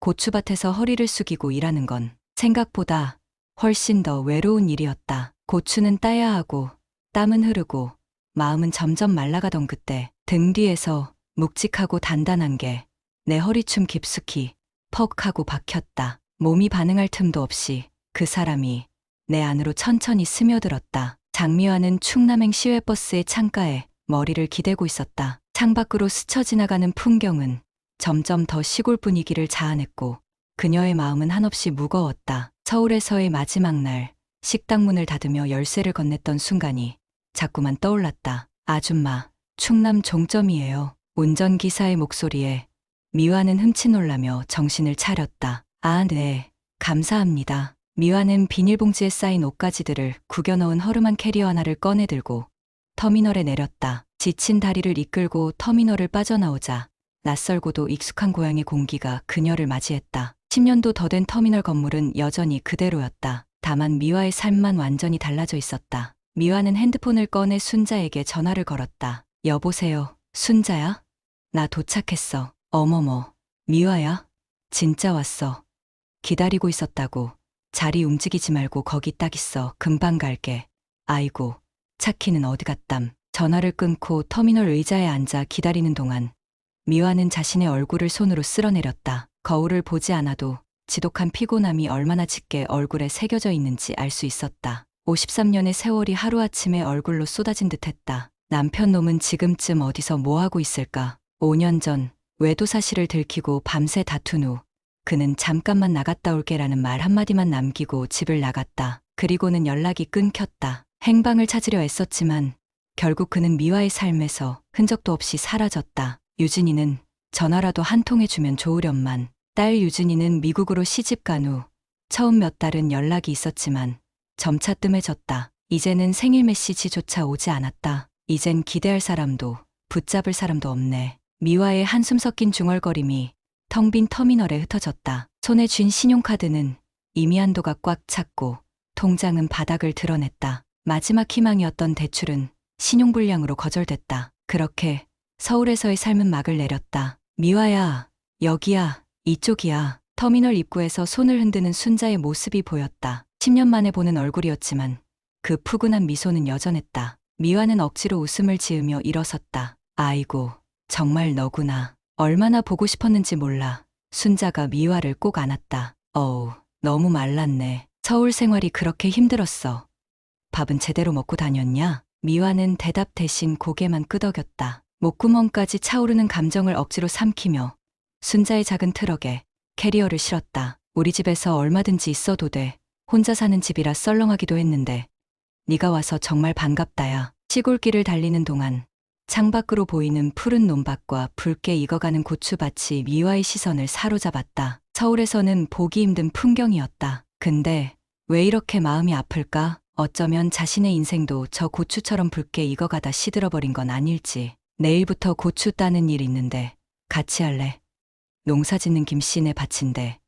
고추밭에서 허리를 숙이고 일하는 건 생각보다 훨씬 더 외로운 일이었다. 고추는 따야 하고 땀은 흐르고 마음은 점점 말라가던 그때 등 뒤에서 묵직하고 단단한 게 내 허리춤 깊숙이 퍽 하고 박혔다. 몸이 반응할 틈도 없이 그 사람이 내 안으로 천천히 스며들었다. 장미화는 충남행 시외버스의 창가에 머리를 기대고 있었다. 창밖으로 스쳐 지나가는 풍경은 점점 더 시골 분위기를 자아냈고 그녀의 마음은 한없이 무거웠다. 서울에서의 마지막 날 식당 문을 닫으며 열쇠를 건넸던 순간이 자꾸만 떠올랐다. 아줌마, 충남 종점이에요. 운전기사의 목소리에 미화는 흠칫 놀라며 정신을 차렸다. 아, 네, 감사합니다. 미화는 비닐봉지에 쌓인 옷가지들을 구겨 넣은 허름한 캐리어 하나를 꺼내 들고 터미널에 내렸다. 지친 다리를 이끌고 터미널을 빠져나오자 낯설고도 익숙한 고향의 공기가 그녀를 맞이했다. 10년도 더 된 터미널 건물은 여전히 그대로였다. 다만 미화의 삶만 완전히 달라져 있었다. 미화는 핸드폰을 꺼내 순자에게 전화를 걸었다. 여보세요, 순자야? 나 도착했어. 어머머, 미화야? 진짜 왔어. 기다리고 있었다고. 자리 움직이지 말고 거기 딱 있어. 금방 갈게. 아이고, 차키는 어디 갔담. 전화를 끊고 터미널 의자에 앉아 기다리는 동안 미화는 자신의 얼굴을 손으로 쓸어내렸다. 거울을 보지 않아도 지독한 피곤함이 얼마나 짙게 얼굴에 새겨져 있는지 알 수 있었다. 53년의 세월이 하루아침에 얼굴로 쏟아진 듯했다. 남편 놈은 지금쯤 어디서 뭐하고 있을까? 5년 전 외도 사실을 들키고 밤새 다툰 후 그는 잠깐만 나갔다 올게라는 말 한마디만 남기고 집을 나갔다. 그리고는 연락이 끊겼다. 행방을 찾으려 애썼지만 결국 그는 미화의 삶에서 흔적도 없이 사라졌다. 유진이는 전화라도 한 통 해주면 좋으련만. 딸 유진이는 미국으로 시집간 후 처음 몇 달은 연락이 있었지만 점차 뜸해졌다. 이제는 생일 메시지조차 오지 않았다. 이젠 기대할 사람도 붙잡을 사람도 없네. 미화의 한숨 섞인 중얼거림이 텅 빈 터미널에 흩어졌다. 손에 쥔 신용카드는 이미 한도가 꽉 찼고 통장은 바닥을 드러냈다. 마지막 희망이었던 대출은 신용불량으로 거절됐다. 그렇게 서울에서의 삶은 막을 내렸다. 미화야, 여기야, 이쪽이야. 터미널 입구에서 손을 흔드는 순자의 모습이 보였다. 10년 만에 보는 얼굴이었지만 그 푸근한 미소는 여전했다. 미화는 억지로 웃음을 지으며 일어섰다. 아이고, 정말 너구나. 얼마나 보고 싶었는지 몰라. 순자가 미화를 꼭 안았다. 어우, 너무 말랐네. 서울 생활이 그렇게 힘들었어. 밥은 제대로 먹고 다녔냐? 미화는 대답 대신 고개만 끄덕였다. 목구멍까지 차오르는 감정을 억지로 삼키며 순자의 작은 트럭에 캐리어를 실었다. 우리 집에서 얼마든지 있어도 돼. 혼자 사는 집이라 썰렁하기도 했는데 네가 와서 정말 반갑다야. 시골길을 달리는 동안 창밖으로 보이는 푸른 논밭과 붉게 익어가는 고추밭이 미화의 시선을 사로잡았다. 서울에서는 보기 힘든 풍경이었다. 근데 왜 이렇게 마음이 아플까? 어쩌면 자신의 인생도 저 고추처럼 붉게 익어가다 시들어버린 건 아닐지. 내일부터 고추 따는 일 있는데 같이 할래? 농사 짓는 김씨네 밭인데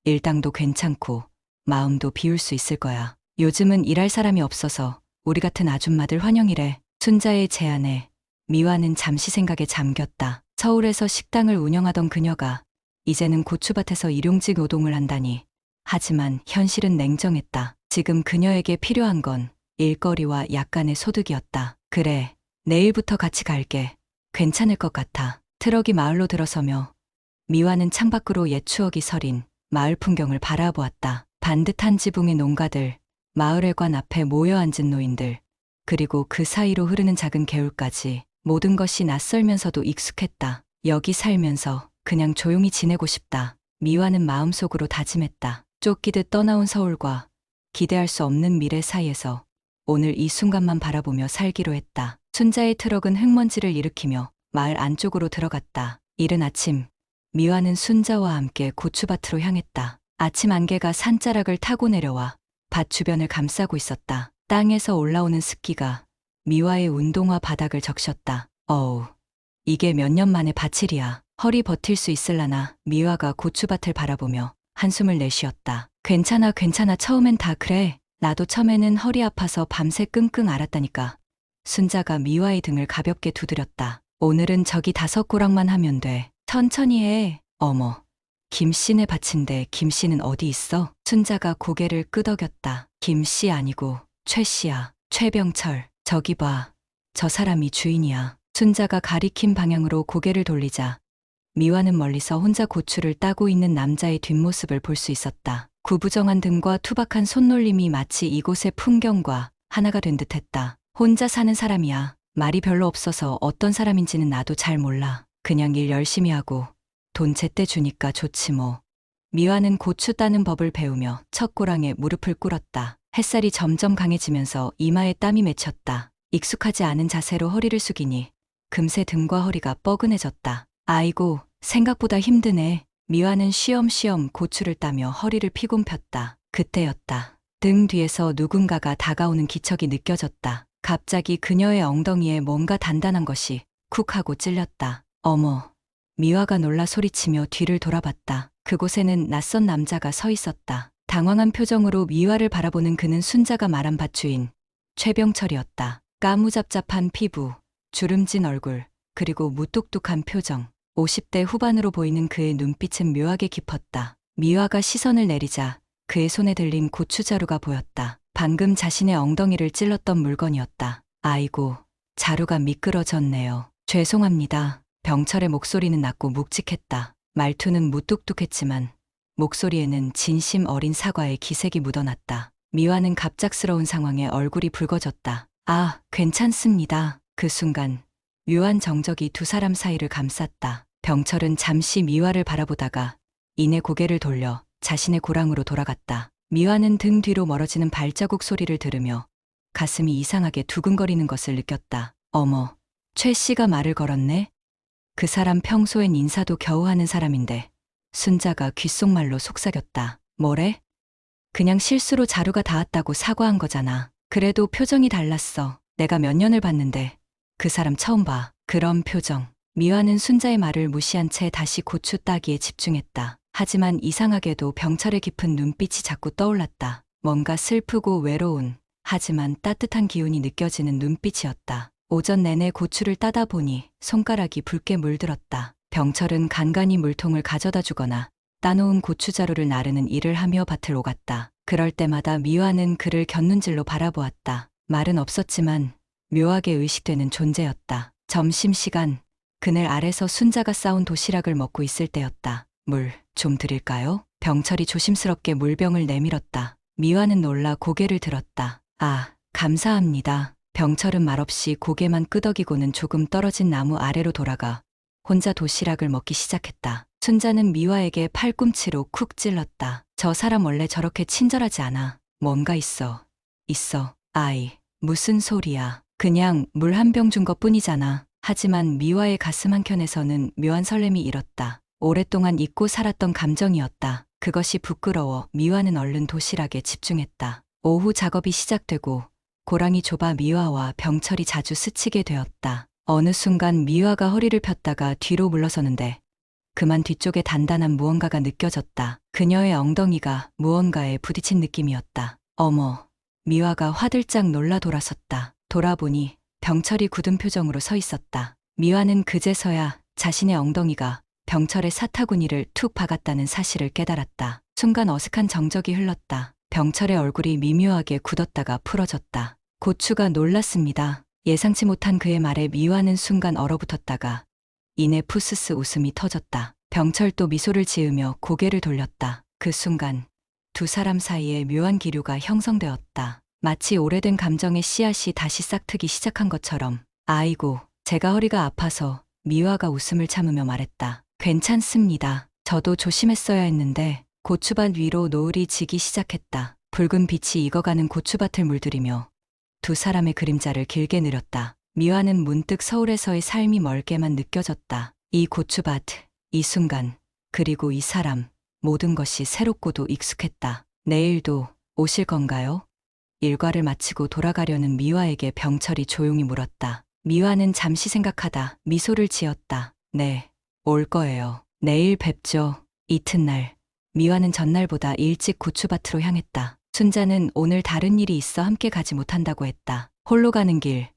일당도 괜찮고 마음도 비울 수 있을 거야. 요즘은 일할 사람이 없어서 우리 같은 아줌마들 환영이래. 순자의 제안에 미화는 잠시 생각에 잠겼다. 서울에서 식당을 운영하던 그녀가 이제는 고추밭에서 일용직 노동을 한다니. 하지만 현실은 냉정했다. 지금 그녀에게 필요한 건 일거리와 약간의 소득이었다. 그래, 내일부터 같이 갈게. 괜찮을 것 같아. 트럭이 마을로 들어서며 미화는 창밖으로 옛 추억이 서린 마을 풍경을 바라보았다. 반듯한 지붕의 농가들, 마을회관 앞에 모여 앉은 노인들, 그리고 그 사이로 흐르는 작은 개울까지 모든 것이 낯설면서도 익숙했다. 여기 살면서 그냥 조용히 지내고 싶다. 미화는 마음속으로 다짐했다. 쫓기듯 떠나온 서울과 기대할 수 없는 미래 사이에서 오늘 이 순간만 바라보며 살기로 했다. 순자의 트럭은 흙먼지를 일으키며 마을 안쪽으로 들어갔다. 이른 아침, 미화는 순자와 함께 고추밭으로 향했다. 아침 안개가 산자락을 타고 내려와 밭 주변을 감싸고 있었다. 땅에서 올라오는 습기가 미화의 운동화 바닥을 적셨다. 어우, 이게 몇 년 만에 밭일이야. 허리 버틸 수 있을라나. 미화가 고추밭을 바라보며 한숨을 내쉬었다. 괜찮아, 괜찮아. 처음엔 다 그래. 나도 처음에는 허리 아파서 밤새 끙끙 앓았다니까. 순자가 미화의 등을 가볍게 두드렸다. 오늘은 저기 5 고랑만 하면 돼. 천천히 해. 어머, 김씨네 밭인데 김씨는 어디 있어? 순자가 고개를 끄덕였다. 김씨 아니고 최씨야. 최병철. 저기 봐. 저 사람이 주인이야. 순자가 가리킨 방향으로 고개를 돌리자 미화는 멀리서 혼자 고추를 따고 있는 남자의 뒷모습을 볼 수 있었다. 구부정한 등과 투박한 손놀림이 마치 이곳의 풍경과 하나가 된 듯했다. 혼자 사는 사람이야. 말이 별로 없어서 어떤 사람인지는 나도 잘 몰라. 그냥 일 열심히 하고 돈 제때 주니까 좋지 뭐. 미화는 고추 따는 법을 배우며 첫고랑에 무릎을 꿇었다. 햇살이 점점 강해지면서 이마에 땀이 맺혔다. 익숙하지 않은 자세로 허리를 숙이니 금세 등과 허리가 뻐근해졌다. 아이고, 생각보다 힘드네. 미화는 쉬엄쉬엄 고추를 따며 허리를 피곤 폈다. 그때였다. 등 뒤에서 누군가가 다가오는 기척이 느껴졌다. 갑자기 그녀의 엉덩이에 뭔가 단단한 것이 쿡 하고 찔렸다. 어머. 미화가 놀라 소리치며 뒤를 돌아봤다. 그곳에는 낯선 남자가 서 있었다. 당황한 표정으로 미화를 바라보는 그는 순자가 말한 밭주인 최병철이었다. 까무잡잡한 피부, 주름진 얼굴, 그리고 무뚝뚝한 표정. 50대 후반으로 보이는 그의 눈빛은 묘하게 깊었다. 미화가 시선을 내리자 그의 손에 들린 고추자루가 보였다. 방금 자신의 엉덩이를 찔렀던 물건이었다. 아이고, 자루가 미끄러졌네요. 죄송합니다. 병철의 목소리는 낮고 묵직했다. 말투는 무뚝뚝했지만 목소리에는 진심 어린 사과의 기색이 묻어났다. 미화는 갑작스러운 상황에 얼굴이 붉어졌다. 아, 괜찮습니다. 그 순간 묘한 정적이 두 사람 사이를 감쌌다. 병철은 잠시 미화를 바라보다가 이내 고개를 돌려 자신의 고랑으로 돌아갔다. 미화는 등 뒤로 멀어지는 발자국 소리를 들으며 가슴이 이상하게 두근거리는 것을 느꼈다. 어머, 최 씨가 말을 걸었네? 그 사람 평소엔 인사도 겨우 하는 사람인데. 순자가 귓속말로 속삭였다. 뭐래? 그냥 실수로 자루가 닿았다고 사과한 거잖아. 그래도 표정이 달랐어. 내가 몇 년을 봤는데 그 사람 처음 봐. 그런 표정. 미화는 순자의 말을 무시한 채 다시 고추 따기에 집중했다. 하지만 이상하게도 병철의 깊은 눈빛이 자꾸 떠올랐다. 뭔가 슬프고 외로운, 하지만 따뜻한 기운이 느껴지는 눈빛이었다. 오전 내내 고추를 따다 보니 손가락이 붉게 물들었다. 병철은 간간히 물통을 가져다 주거나 따놓은 고추자루를 나르는 일을 하며 밭을 오갔다. 그럴 때마다 미화는 그를 곁눈질로 바라보았다. 말은 없었지만 묘하게 의식되는 존재였다. 점심시간, 그늘 아래서 순자가 싸온 도시락을 먹고 있을 때였다. 물 좀 드릴까요? 병철이 조심스럽게 물병을 내밀었다. 미화는 놀라 고개를 들었다. 아, 감사합니다. 병철은 말없이 고개만 끄덕이고는 조금 떨어진 나무 아래로 돌아가 혼자 도시락을 먹기 시작했다. 순자는 미화에게 팔꿈치로 쿡 찔렀다. 저 사람 원래 저렇게 친절하지 않아. 뭔가 있어. 아이, 무슨 소리야. 그냥 물 한 병 준 것뿐이잖아. 하지만 미화의 가슴 한켠에서는 묘한 설렘이 일었다. 오랫동안 잊고 살았던 감정이었다. 그것이 부끄러워 미화는 얼른 도시락에 집중했다. 오후 작업이 시작되고 고랑이 좁아 미화와 병철이 자주 스치게 되었다. 어느 순간 미화가 허리를 폈다가 뒤로 물러서는데 그만 뒤쪽에 단단한 무언가가 느껴졌다. 그녀의 엉덩이가 무언가에 부딪힌 느낌이었다. 어머, 미화가 화들짝 놀라 돌아섰다. 돌아보니 병철이 굳은 표정으로 서 있었다. 미화는 그제서야 자신의 엉덩이가 병철의 사타구니를 툭 박았다는 사실을 깨달았다. 순간 어색한 정적이 흘렀다. 병철의 얼굴이 미묘하게 굳었다가 풀어졌다. 고추가 놀랐습니다. 예상치 못한 그의 말에 미화는 순간 얼어붙었다가 이내 푸스스 웃음이 터졌다. 병철도 미소를 지으며 고개를 돌렸다. 그 순간 두 사람 사이에 묘한 기류가 형성되었다. 마치 오래된 감정의 씨앗이 다시 싹트기 시작한 것처럼. 아이고, 제가 허리가 아파서. 미화가 웃음을 참으며 말했다. 괜찮습니다. 저도 조심했어야 했는데. 고추밭 위로 노을이 지기 시작했다. 붉은 빛이 익어가는 고추밭을 물들이며 두 사람의 그림자를 길게 느렸다. 미화는 문득 서울에서의 삶이 멀게만 느껴졌다. 이 고추밭, 이 순간, 그리고 이 사람, 모든 것이 새롭고도 익숙했다. 내일도 오실 건가요? 일과를 마치고 돌아가려는 미화에게 병철이 조용히 물었다. 미화는 잠시 생각하다 미소를 지었다. 네, 올 거예요. 내일 뵙죠. 이튿날, 미화는 전날보다 일찍 고추밭으로 향했다. 순자는 오늘 다른 일이 있어 함께 가지 못한다고 했다. 홀로 가는 길,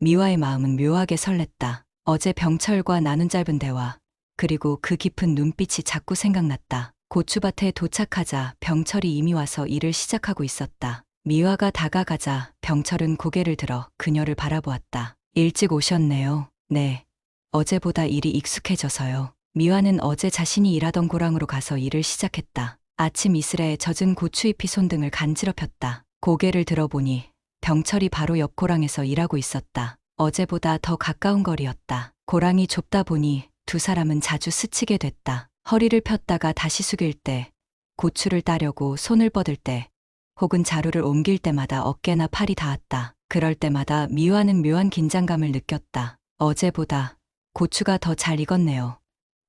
미화의 마음은 묘하게 설렜다. 어제 병철과 나눈 짧은 대화, 그리고 그 깊은 눈빛이 자꾸 생각났다. 고추밭에 도착하자 병철이 이미 와서 일을 시작하고 있었다. 미화가 다가가자 병철은 고개를 들어 그녀를 바라보았다. 일찍 오셨네요. 네. 어제보다 일이 익숙해져서요. 미화는 어제 자신이 일하던 고랑으로 가서 일을 시작했다. 아침 이슬에 젖은 고추잎이 손등을 간지럽혔다. 고개를 들어보니 병철이 바로 옆 고랑에서 일하고 있었다. 어제보다 더 가까운 거리였다. 고랑이 좁다 보니 두 사람은 자주 스치게 됐다. 허리를 폈다가 다시 숙일 때, 고추를 따려고 손을 뻗을 때, 혹은 자루를 옮길 때마다 어깨나 팔이 닿았다. 그럴 때마다 미화는 묘한 긴장감을 느꼈다. 어제보다 고추가 더 잘 익었네요.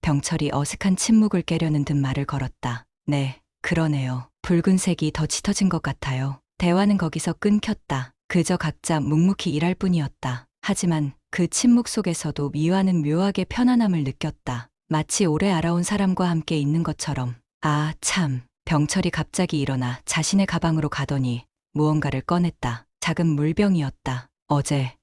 병철이 어색한 침묵을 깨려는 듯 말을 걸었다. 네, 그러네요. 붉은색이 더 짙어진 것 같아요. 대화는 거기서 끊겼다. 그저 각자 묵묵히 일할 뿐이었다. 하지만 그 침묵 속에서도 미화는 묘하게 편안함을 느꼈다. 마치 오래 알아온 사람과 함께 있는 것처럼. 아, 참. 병철이 갑자기 일어나 자신의 가방으로 가더니 무언가를 꺼냈다. 작은 물병이었다. 어제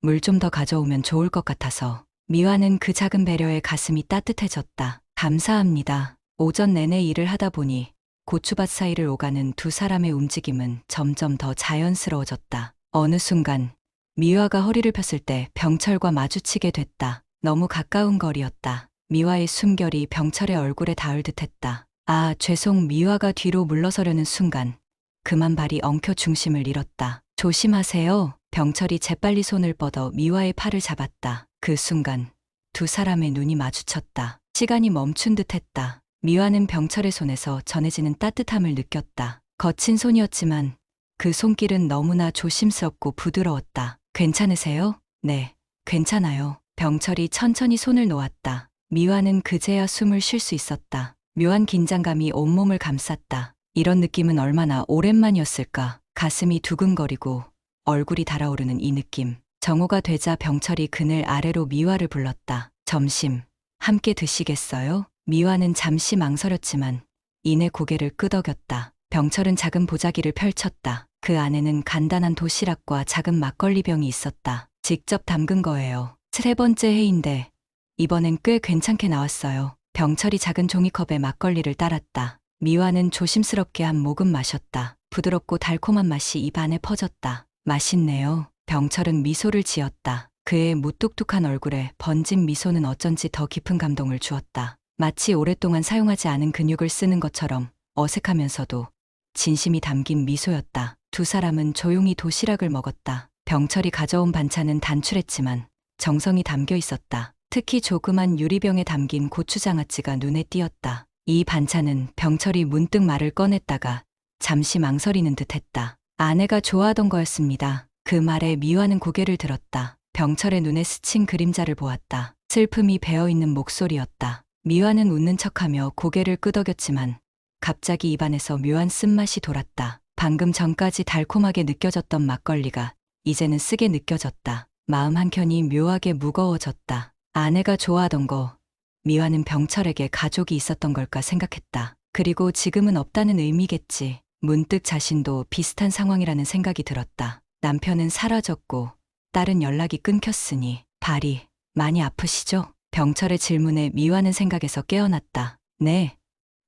물 좀 더 가져오면 좋을 것 같아서. 미화는 그 작은 배려에 가슴이 따뜻해졌다. 감사합니다. 오전 내내 일을 하다 보니 고추밭 사이를 오가는 두 사람의 움직임은 점점 더 자연스러워졌다. 어느 순간 미화가 허리를 폈을 때 병철과 마주치게 됐다. 너무 가까운 거리였다. 미화의 숨결이 병철의 얼굴에 닿을 듯했다. 아, 죄송. 미화가 뒤로 물러서려는 순간 그만 발이 엉켜 중심을 잃었다. 조심하세요. 병철이 재빨리 손을 뻗어 미화의 팔을 잡았다. 그 순간 두 사람의 눈이 마주쳤다. 시간이 멈춘 듯했다. 미화는 병철의 손에서 전해지는 따뜻함을 느꼈다. 거친 손이었지만 그 손길은 너무나 조심스럽고 부드러웠다. 괜찮으세요? 네, 괜찮아요. 병철이 천천히 손을 놓았다. 미화는 그제야 숨을 쉴 수 있었다. 묘한 긴장감이 온몸을 감쌌다. 이런 느낌은 얼마나 오랜만이었을까. 가슴이 두근거리고 얼굴이 달아오르는 이 느낌. 정오가 되자 병철이 그늘 아래로 미화를 불렀다. 점심 함께 드시겠어요? 미화는 잠시 망설였지만 이내 고개를 끄덕였다. 병철은 작은 보자기를 펼쳤다. 그 안에는 간단한 도시락과 작은 막걸리병이 있었다. 직접 담근 거예요. 세 번째 회인데 이번엔 꽤 괜찮게 나왔어요. 병철이 작은 종이컵에 막걸리를 따랐다. 미화는 조심스럽게 한 모금 마셨다. 부드럽고 달콤한 맛이 입 안에 퍼졌다. 맛있네요. 병철은 미소를 지었다. 그의 무뚝뚝한 얼굴에 번진 미소는 어쩐지 더 깊은 감동을 주었다. 마치 오랫동안 사용하지 않은 근육을 쓰는 것처럼 어색하면서도 진심이 담긴 미소였다. 두 사람은 조용히 도시락을 먹었다. 병철이 가져온 반찬은 단출했지만 정성이 담겨 있었다. 특히 조그만 유리병에 담긴 고추장아찌가 눈에 띄었다. 이 반찬은 병철이 문득 말을 꺼냈다가 잠시 망설이는 듯했다. 아내가 좋아하던 거였습니다. 그 말에 미화는 고개를 들었다. 병철의 눈에 스친 그림자를 보았다. 슬픔이 배어있는 목소리였다. 미화는 웃는 척하며 고개를 끄덕였지만 갑자기 입안에서 묘한 쓴맛이 돌았다. 방금 전까지 달콤하게 느껴졌던 막걸리가 이제는 쓰게 느껴졌다. 마음 한켠이 묘하게 무거워졌다. 아내가 좋아하던 거, 미화는 병철에게 가족이 있었던 걸까 생각했다. 그리고 지금은 없다는 의미겠지. 문득 자신도 비슷한 상황이라는 생각이 들었다. 남편은 사라졌고 딸은 연락이 끊겼으니 발이 많이 아프시죠? 병철의 질문에 미화는 생각에서 깨어났다. 네.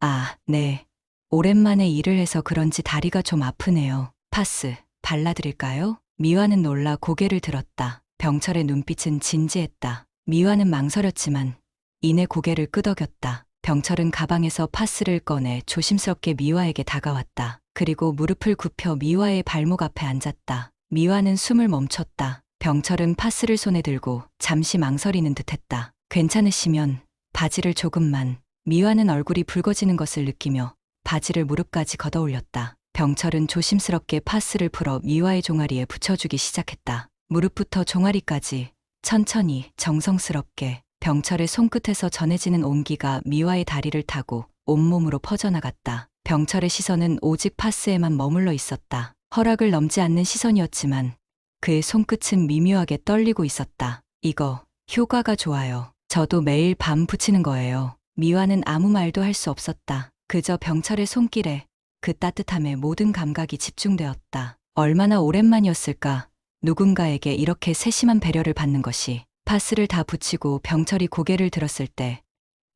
아, 네. 오랜만에 일을 해서 그런지 다리가 좀 아프네요. 파스 발라드릴까요? 미화는 놀라 고개를 들었다. 병철의 눈빛은 진지했다. 미화는 망설였지만 이내 고개를 끄덕였다. 병철은 가방에서 파스를 꺼내 조심스럽게 미화에게 다가왔다. 그리고 무릎을 굽혀 미화의 발목 앞에 앉았다. 미화는 숨을 멈췄다. 병철은 파스를 손에 들고 잠시 망설이는 듯했다. 괜찮으시면 바지를 조금만. 미화는 얼굴이 붉어지는 것을 느끼며 바지를 무릎까지 걷어올렸다. 병철은 조심스럽게 파스를 풀어 미화의 종아리에 붙여주기 시작했다. 무릎부터 종아리까지 천천히 정성스럽게. 병철의 손끝에서 전해지는 온기가 미화의 다리를 타고 온몸으로 퍼져나갔다. 병철의 시선은 오직 파스에만 머물러 있었다. 허락을 넘지 않는 시선이었지만 그의 손끝은 미묘하게 떨리고 있었다. 이거 효과가 좋아요. 저도 매일 밤 붙이는 거예요. 미화는 아무 말도 할 수 없었다. 그저 병철의 손길에 그 따뜻함에 모든 감각이 집중되었다. 얼마나 오랜만이었을까. 누군가에게 이렇게 세심한 배려를 받는 것이. 파스를 다 붙이고 병철이 고개를 들었을 때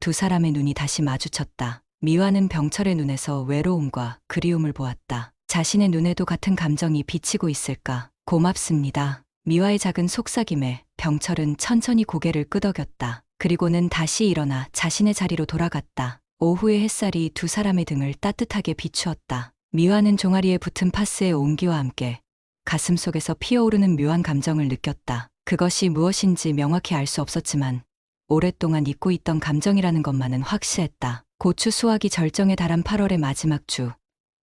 두 사람의 눈이 다시 마주쳤다. 미화는 병철의 눈에서 외로움과 그리움을 보았다. 자신의 눈에도 같은 감정이 비치고 있을까? 고맙습니다. 미화의 작은 속삭임에 병철은 천천히 고개를 끄덕였다. 그리고는 다시 일어나 자신의 자리로 돌아갔다. 오후의 햇살이 두 사람의 등을 따뜻하게 비추었다. 미화는 종아리에 붙은 파스의 온기와 함께 가슴속에서 피어오르는 묘한 감정을 느꼈다. 그것이 무엇인지 명확히 알 수 없었지만 오랫동안 잊고 있던 감정이라는 것만은 확실했다. 고추 수확이 절정에 달한 8월의 마지막 주.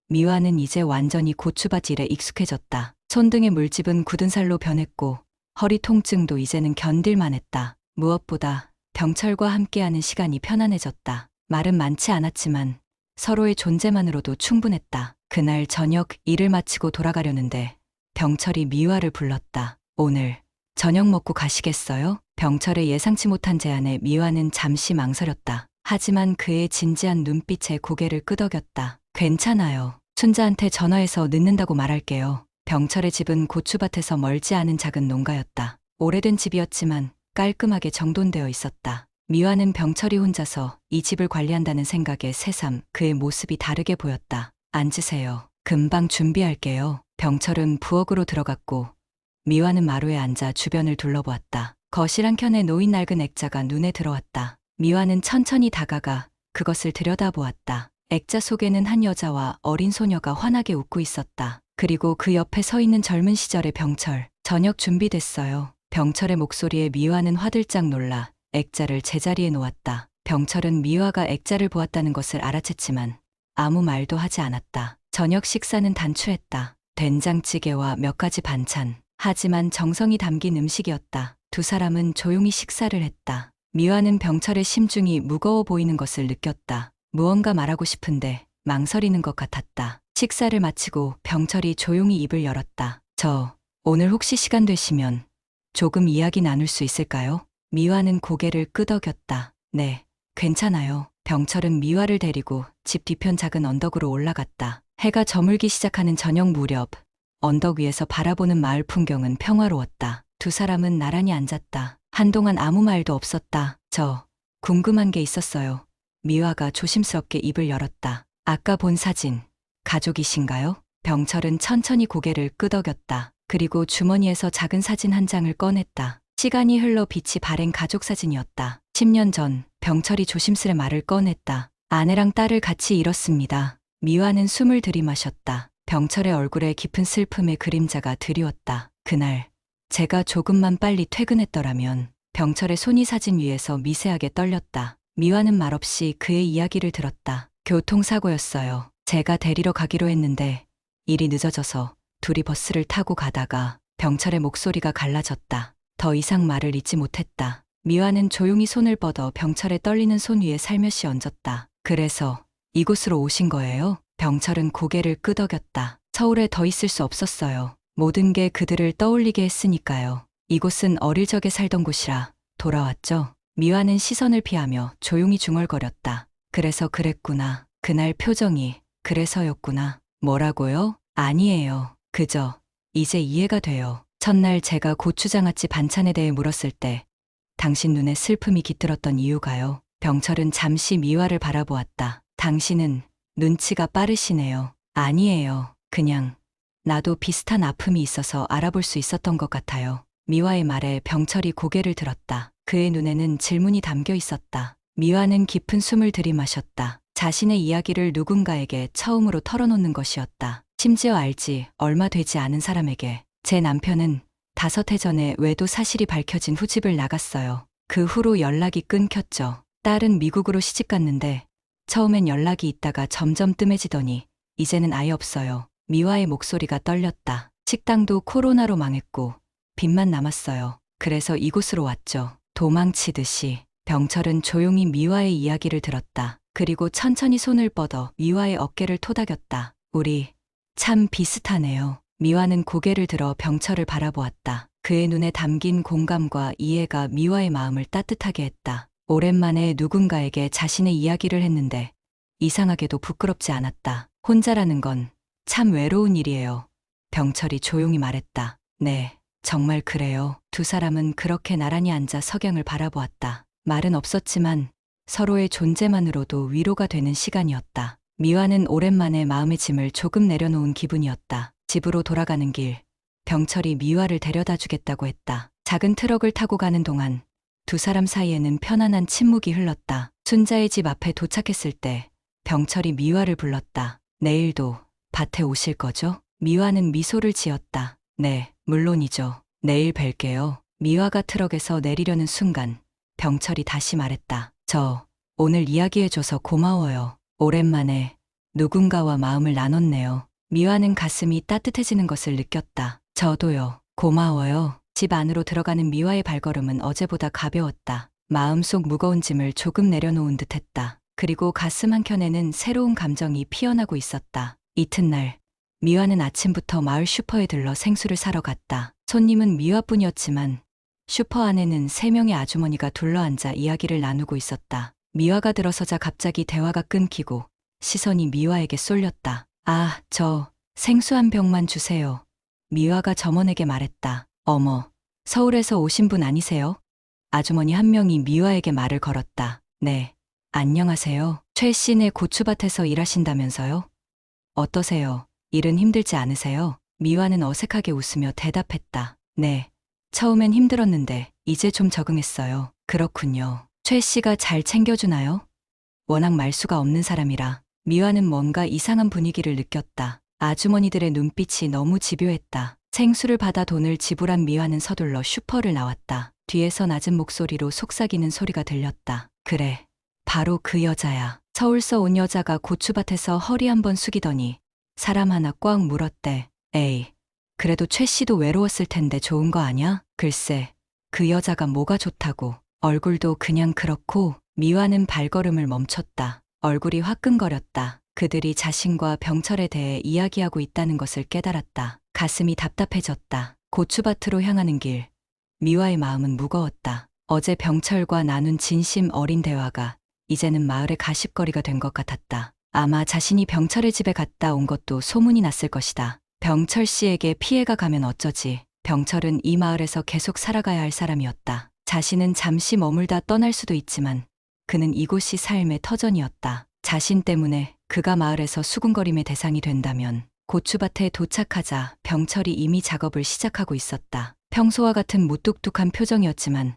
미화는 이제 완전히 고추밭 일에 익숙해졌다. 손등의 물집은 굳은 살로 변했고 허리 통증도 이제는 견딜만 했다. 무엇보다 병철과 함께하는 시간이 편안해졌다. 말은 많지 않았지만 서로의 존재만으로도 충분했다. 그날 저녁 일을 마치고 돌아가려는데 병철이 미화를 불렀다. 오늘 저녁 먹고 가시겠어요? 병철의 예상치 못한 제안에 미화는 잠시 망설였다. 하지만 그의 진지한 눈빛에 고개를 끄덕였다. 괜찮아요. 춘자한테 전화해서 늦는다고 말할게요. 병철의 집은 고추밭에서 멀지 않은 작은 농가였다. 오래된 집이었지만 깔끔하게 정돈되어 있었다. 미화는 병철이 혼자서 이 집을 관리한다는 생각에 새삼 그의 모습이 다르게 보였다. 앉으세요. 금방 준비할게요. 병철은 부엌으로 들어갔고 미화는 마루에 앉아 주변을 둘러보았다. 거실 한켠에 놓인 낡은 액자가 눈에 들어왔다. 미화는 천천히 다가가 그것을 들여다보았다. 액자 속에는 한 여자와 어린 소녀가 환하게 웃고 있었다. 그리고 그 옆에 서 있는 젊은 시절의 병철. 저녁 준비됐어요. 병철의 목소리에 미화는 화들짝 놀라 액자를 제자리에 놓았다. 병철은 미화가 액자를 보았다는 것을 알아챘지만 아무 말도 하지 않았다. 저녁 식사는 단추했다. 된장찌개와 몇 가지 반찬. 하지만 정성이 담긴 음식이었다. 두 사람은 조용히 식사를 했다. 미화는 병철의 심중이 무거워 보이는 것을 느꼈다. 무언가 말하고 싶은데 망설이는 것 같았다. 식사를 마치고 병철이 조용히 입을 열었다. 오늘 혹시 시간 되시면 조금 이야기 나눌 수 있을까요? 미화는 고개를 끄덕였다. 네, 괜찮아요. 병철은 미화를 데리고 집 뒤편 작은 언덕으로 올라갔다. 해가 저물기 시작하는 저녁 무렵, 언덕 위에서 바라보는 마을 풍경은 평화로웠다. 두 사람은 나란히 앉았다. 한동안 아무 말도 없었다. 궁금한 게 있었어요. 미화가 조심스럽게 입을 열었다. 아까 본 사진, 가족이신가요? 병철은 천천히 고개를 끄덕였다. 그리고 주머니에서 작은 사진 한 장을 꺼냈다. 시간이 흘러 빛이 바랜 가족 사진이었다. 10년 전 병철이 조심스레 말을 꺼냈다. 아내랑 딸을 같이 잃었습니다. 미화는 숨을 들이마셨다. 병철의 얼굴에 깊은 슬픔의 그림자가 드리웠다. 그날 제가 조금만 빨리 퇴근했더라면. 병철의 손이 사진 위에서 미세하게 떨렸다. 미화는 말없이 그의 이야기를 들었다. 교통사고였어요. 제가 데리러 가기로 했는데 일이 늦어져서 둘이 버스를 타고 가다가 병철의 목소리가 갈라졌다. 더 이상 말을 잇지 못했다. 미화는 조용히 손을 뻗어 병철의 떨리는 손 위에 살며시 얹었다. 그래서 이곳으로 오신 거예요? 병철은 고개를 끄덕였다. 서울에 더 있을 수 없었어요. 모든 게 그들을 떠올리게 했으니까요. 이곳은 어릴 적에 살던 곳이라 돌아왔죠. 미화는 시선을 피하며 조용히 중얼거렸다. 그래서 그랬구나. 그날 표정이 그래서였구나. 뭐라고요? 아니에요. 그저 이제 이해가 돼요. 첫날 제가 고추장아찌 반찬에 대해 물었을 때 당신 눈에 슬픔이 깃들었던 이유가요. 병철은 잠시 미화를 바라보았다. 당신은 눈치가 빠르시네요. 아니에요. 그냥 나도 비슷한 아픔이 있어서 알아볼 수 있었던 것 같아요. 미화의 말에 병철이 고개를 들었다. 그의 눈에는 질문이 담겨 있었다. 미화는 깊은 숨을 들이마셨다. 자신의 이야기를 누군가에게 처음으로 털어놓는 것이었다. 심지어 알지 얼마 되지 않은 사람에게. 제 남편은 5해 전에 외도 사실이 밝혀진 후 집을 나갔어요. 그 후로 연락이 끊겼죠. 딸은 미국으로 시집 갔는데 처음엔 연락이 있다가 점점 뜸해지더니 이제는 아예 없어요. 미화의 목소리가 떨렸다. 식당도 코로나로 망했고 빚만 남았어요. 그래서 이곳으로 왔죠. 도망치듯이. 병철은 조용히 미화의 이야기를 들었다. 그리고 천천히 손을 뻗어 미화의 어깨를 토닥였다. 우리 참 비슷하네요. 미화는 고개를 들어 병철을 바라보았다. 그의 눈에 담긴 공감과 이해가 미화의 마음을 따뜻하게 했다. 오랜만에 누군가에게 자신의 이야기를 했는데 이상하게도 부끄럽지 않았다. 혼자라는 건 참 외로운 일이에요. 병철이 조용히 말했다. 네, 정말 그래요. 두 사람은 그렇게 나란히 앉아 석양을 바라보았다. 말은 없었지만 서로의 존재만으로도 위로가 되는 시간이었다. 미화는 오랜만에 마음의 짐을 조금 내려놓은 기분이었다. 집으로 돌아가는 길, 병철이 미화를 데려다 주겠다고 했다. 작은 트럭을 타고 가는 동안 두 사람 사이에는 편안한 침묵이 흘렀다. 순자의 집 앞에 도착했을 때 병철이 미화를 불렀다. 내일도 밭에 오실 거죠? 미화는 미소를 지었다. 네, 물론이죠. 내일 뵐게요. 미화가 트럭에서 내리려는 순간 병철이 다시 말했다. 저 오늘 이야기해줘서 고마워요. 오랜만에 누군가와 마음을 나눴네요. 미화는 가슴이 따뜻해지는 것을 느꼈다. 저도요. 고마워요. 집 안으로 들어가는 미화의 발걸음은 어제보다 가벼웠다. 마음속 무거운 짐을 조금 내려놓은 듯했다. 그리고 가슴 한켠에는 새로운 감정이 피어나고 있었다. 이튿날 미화는 아침부터 마을 슈퍼에 들러 생수를 사러 갔다. 손님은 미화뿐이었지만 슈퍼 안에는 3명의 아주머니가 둘러앉아 이야기를 나누고 있었다. 미화가 들어서자 갑자기 대화가 끊기고 시선이 미화에게 쏠렸다. 아, 저 생수 한 병만 주세요. 미화가 점원에게 말했다. 어머, 서울에서 오신 분 아니세요? 아주머니 한 명이 미화에게 말을 걸었다. 네, 안녕하세요. 최 씨네 고추밭에서 일하신다면서요? 어떠세요? 일은 힘들지 않으세요? 미화는 어색하게 웃으며 대답했다. 네, 처음엔 힘들었는데 이제 좀 적응했어요. 그렇군요. 최 씨가 잘 챙겨주나요? 워낙 말수가 없는 사람이라 미화는 뭔가 이상한 분위기를 느꼈다. 아주머니들의 눈빛이 너무 집요했다. 생수를 받아 돈을 지불한 미화는 서둘러 슈퍼를 나왔다. 뒤에서 낮은 목소리로 속삭이는 소리가 들렸다. 그래, 바로 그 여자야. 서울서 온 여자가 고추밭에서 허리 한번 숙이더니 사람 하나 꽉 물었대. 에이, 그래도 최 씨도 외로웠을 텐데 좋은 거 아냐? 글쎄, 그 여자가 뭐가 좋다고. 얼굴도 그냥 그렇고. 미화는 발걸음을 멈췄다. 얼굴이 화끈거렸다. 그들이 자신과 병철에 대해 이야기하고 있다는 것을 깨달았다. 가슴이 답답해졌다. 고추밭으로 향하는 길. 미화의 마음은 무거웠다. 어제 병철과 나눈 진심 어린 대화가 이제는 마을의 가십거리가 된 것 같았다. 아마 자신이 병철의 집에 갔다 온 것도 소문이 났을 것이다. 병철 씨에게 피해가 가면 어쩌지. 병철은 이 마을에서 계속 살아가야 할 사람이었다. 자신은 잠시 머물다 떠날 수도 있지만 그는 이곳이 삶의 터전이었다. 자신 때문에 그가 마을에서 수군거림의 대상이 된다면. 고추밭에 도착하자 병철이 이미 작업을 시작하고 있었다. 평소와 같은 무뚝뚝한 표정이었지만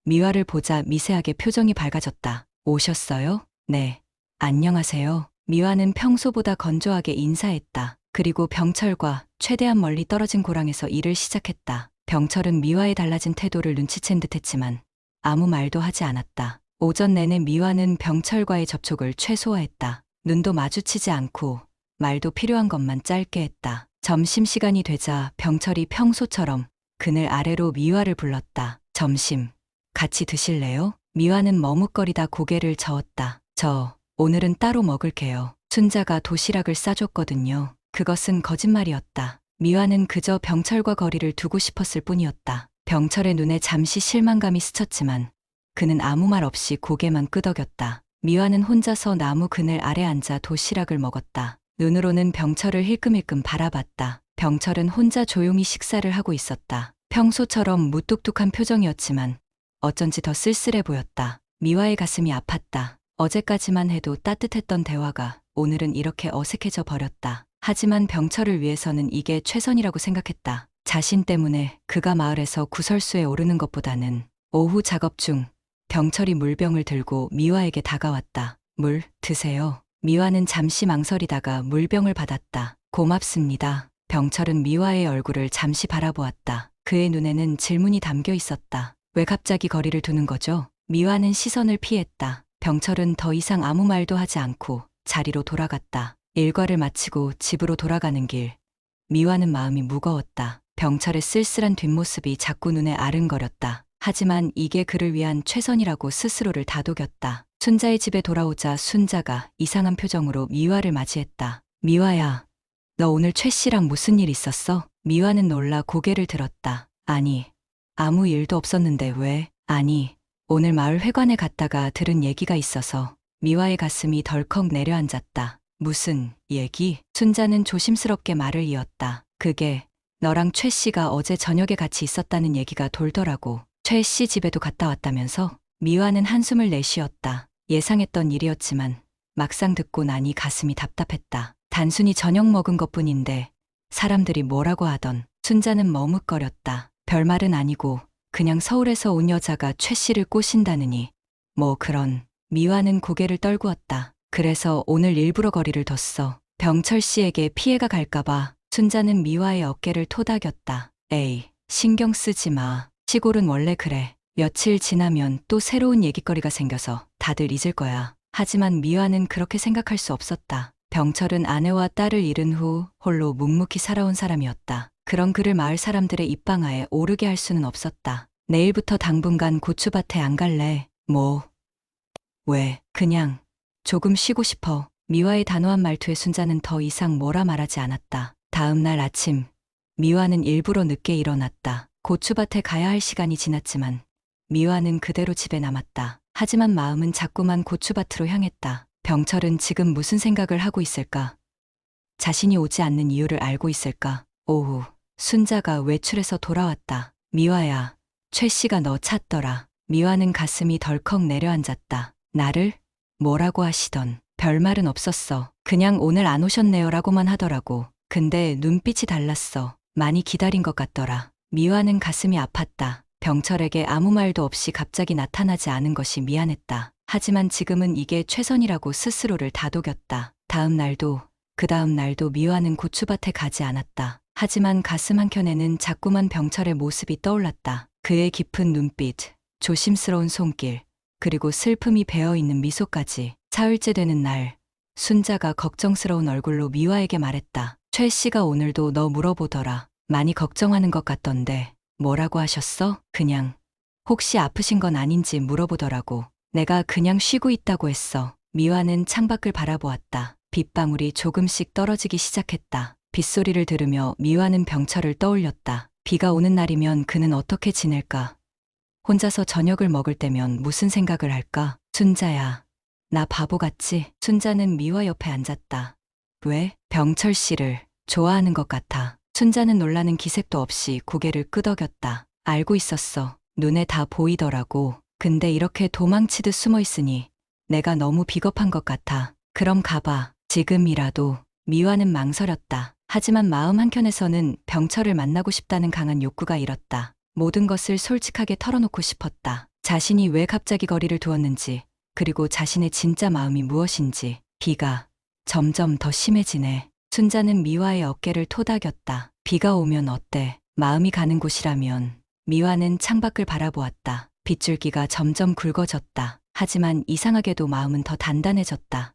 미화를 보자 미세하게 표정이 밝아졌다. 오셨어요? 네. 안녕하세요. 미화는 평소보다 건조하게 인사했다. 그리고 병철과 최대한 멀리 떨어진 고랑에서 일을 시작했다. 병철은 미화의 달라진 태도를 눈치챈 듯했지만 아무 말도 하지 않았다. 오전 내내 미화는 병철과의 접촉을 최소화했다. 눈도 마주치지 않고 말도 필요한 것만 짧게 했다. 점심시간이 되자 병철이 평소처럼 그늘 아래로 미화를 불렀다. 점심, 같이 드실래요? 미화는 머뭇거리다 고개를 저었다. 저, 오늘은 따로 먹을게요. 순자가 도시락을 싸줬거든요. 그것은 거짓말이었다. 미화는 그저 병철과 거리를 두고 싶었을 뿐이었다. 병철의 눈에 잠시 실망감이 스쳤지만 그는 아무 말 없이 고개만 끄덕였다. 미화는 혼자서 나무 그늘 아래 앉아 도시락을 먹었다. 눈으로는 병철을 힐끔힐끔 바라봤다. 병철은 혼자 조용히 식사를 하고 있었다. 평소처럼 무뚝뚝한 표정이었지만 어쩐지 더 쓸쓸해 보였다. 미화의 가슴이 아팠다. 어제까지만 해도 따뜻했던 대화가 오늘은 이렇게 어색해져 버렸다. 하지만 병철을 위해서는 이게 최선이라고 생각했다. 자신 때문에 그가 마을에서 구설수에 오르는 것보다는. 오후 작업 중 병철이 물병을 들고 미화에게 다가왔다. 물 드세요. 미화는 잠시 망설이다가 물병을 받았다. 고맙습니다. 병철은 미화의 얼굴을 잠시 바라보았다. 그의 눈에는 질문이 담겨 있었다. 왜 갑자기 거리를 두는 거죠? 미화는 시선을 피했다. 병철은 더 이상 아무 말도 하지 않고 자리로 돌아갔다. 일과를 마치고 집으로 돌아가는 길. 미화는 마음이 무거웠다. 병철의 쓸쓸한 뒷모습이 자꾸 눈에 아른거렸다. 하지만 이게 그를 위한 최선이라고 스스로를 다독였다. 순자의 집에 돌아오자 순자가 이상한 표정으로 미화를 맞이했다. 미화야, 너 오늘 최 씨랑 무슨 일 있었어? 미화는 놀라 고개를 들었다. 아니, 아무 일도 없었는데 왜? 아니, 오늘 마을 회관에 갔다가 들은 얘기가 있어서. 미화의 가슴이 덜컥 내려앉았다. 무슨 얘기? 순자는 조심스럽게 말을 이었다. 그게 너랑 최 씨가 어제 저녁에 같이 있었다는 얘기가 돌더라고. 최 씨 집에도 갔다 왔다면서? 미화는 한숨을 내쉬었다. 예상했던 일이었지만 막상 듣고 나니 가슴이 답답했다. 단순히 저녁 먹은 것뿐인데 사람들이 뭐라고 하던. 순자는 머뭇거렸다. 별말은 아니고 그냥 서울에서 온 여자가 최 씨를 꼬신다느니 뭐 그런. 미화는 고개를 떨구었다. 그래서 오늘 일부러 거리를 뒀어. 병철 씨에게 피해가 갈까봐. 순자는 미화의 어깨를 토닥였다. 에이, 신경 쓰지 마. 시골은 원래 그래. 며칠 지나면 또 새로운 얘기거리가 생겨서 다들 잊을 거야. 하지만 미화는 그렇게 생각할 수 없었다. 병철은 아내와 딸을 잃은 후 홀로 묵묵히 살아온 사람이었다. 그런 그를 마을 사람들의 입방아에 오르게 할 수는 없었다. 내일부터 당분간 고추밭에 안 갈래. 뭐? 왜? 그냥 조금 쉬고 싶어. 미화의 단호한 말투에 순자는 더 이상 뭐라 말하지 않았다. 다음 날 아침, 미화는 일부러 늦게 일어났다. 고추밭에 가야 할 시간이 지났지만 미화는 그대로 집에 남았다. 하지만 마음은 자꾸만 고추밭으로 향했다. 병철은 지금 무슨 생각을 하고 있을까? 자신이 오지 않는 이유를 알고 있을까? 오후, 순자가 외출해서 돌아왔다. 미화야, 최 씨가 너 찾더라. 미화는 가슴이 덜컥 내려앉았다. 나를? 뭐라고 하시던. 별말은 없었어. 그냥 오늘 안 오셨네요 라고만 하더라고. 근데 눈빛이 달랐어. 많이 기다린 것 같더라. 미화는 가슴이 아팠다. 병철에게 아무 말도 없이 갑자기 나타나지 않은 것이 미안했다. 하지만 지금은 이게 최선이라고 스스로를 다독였다. 다음 날도 그 다음 날도 미화는 고추밭에 가지 않았다. 하지만 가슴 한켠에는 자꾸만 병철의 모습이 떠올랐다. 그의 깊은 눈빛, 조심스러운 손길, 그리고 슬픔이 배어있는 미소까지. 사흘째 되는 날, 순자가 걱정스러운 얼굴로 미화에게 말했다. 최 씨가 오늘도 너 물어보더라. 많이 걱정하는 것 같던데 뭐라고 하셨어? 그냥 혹시 아프신 건 아닌지 물어보더라고. 내가 그냥 쉬고 있다고 했어. 미화는 창밖을 바라보았다. 빗방울이 조금씩 떨어지기 시작했다. 빗소리를 들으며 미화는 병철을 떠올렸다. 비가 오는 날이면 그는 어떻게 지낼까? 혼자서 저녁을 먹을 때면 무슨 생각을 할까? 순자야, 나 바보 같지? 순자는 미화 옆에 앉았다. 왜? 병철 씨를 좋아하는 것 같아. 순자는 놀라는 기색도 없이 고개를 끄덕였다. 알고 있었어. 눈에 다 보이더라고. 근데 이렇게 도망치듯 숨어 있으니 내가 너무 비겁한 것 같아. 그럼 가봐. 지금이라도. 미화는 망설였다. 하지만 마음 한켠에서는 병철을 만나고 싶다는 강한 욕구가 일었다. 모든 것을 솔직하게 털어놓고 싶었다. 자신이 왜 갑자기 거리를 두었는지, 그리고 자신의 진짜 마음이 무엇인지. 비가 점점 더 심해지네. 순자는 미화의 어깨를 토닥였다. 비가 오면 어때? 마음이 가는 곳이라면. 미화는 창밖을 바라보았다. 빗줄기가 점점 굵어졌다. 하지만 이상하게도 마음은 더 단단해졌다.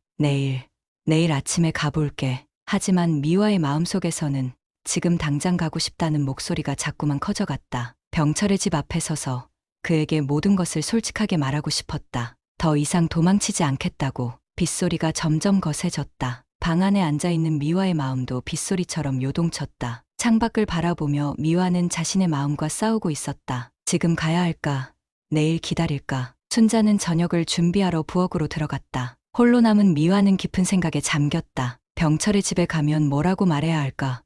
내일 아침에 가볼게. 하지만 미화의 마음속에서는 지금 당장 가고 싶다는 목소리가 자꾸만 커져갔다. 병철의 집 앞에 서서 그에게 모든 것을 솔직하게 말하고 싶었다. 더 이상 도망치지 않겠다고. 빗소리가 점점 거세졌다. 방 안에 앉아있는 미화의 마음도 빗소리처럼 요동쳤다. 창밖을 바라보며 미화는 자신의 마음과 싸우고 있었다. 지금 가야 할까? 내일 기다릴까? 순자는 저녁을 준비하러 부엌으로 들어갔다. 홀로 남은 미화는 깊은 생각에 잠겼다. 병철의 집에 가면 뭐라고 말해야 할까?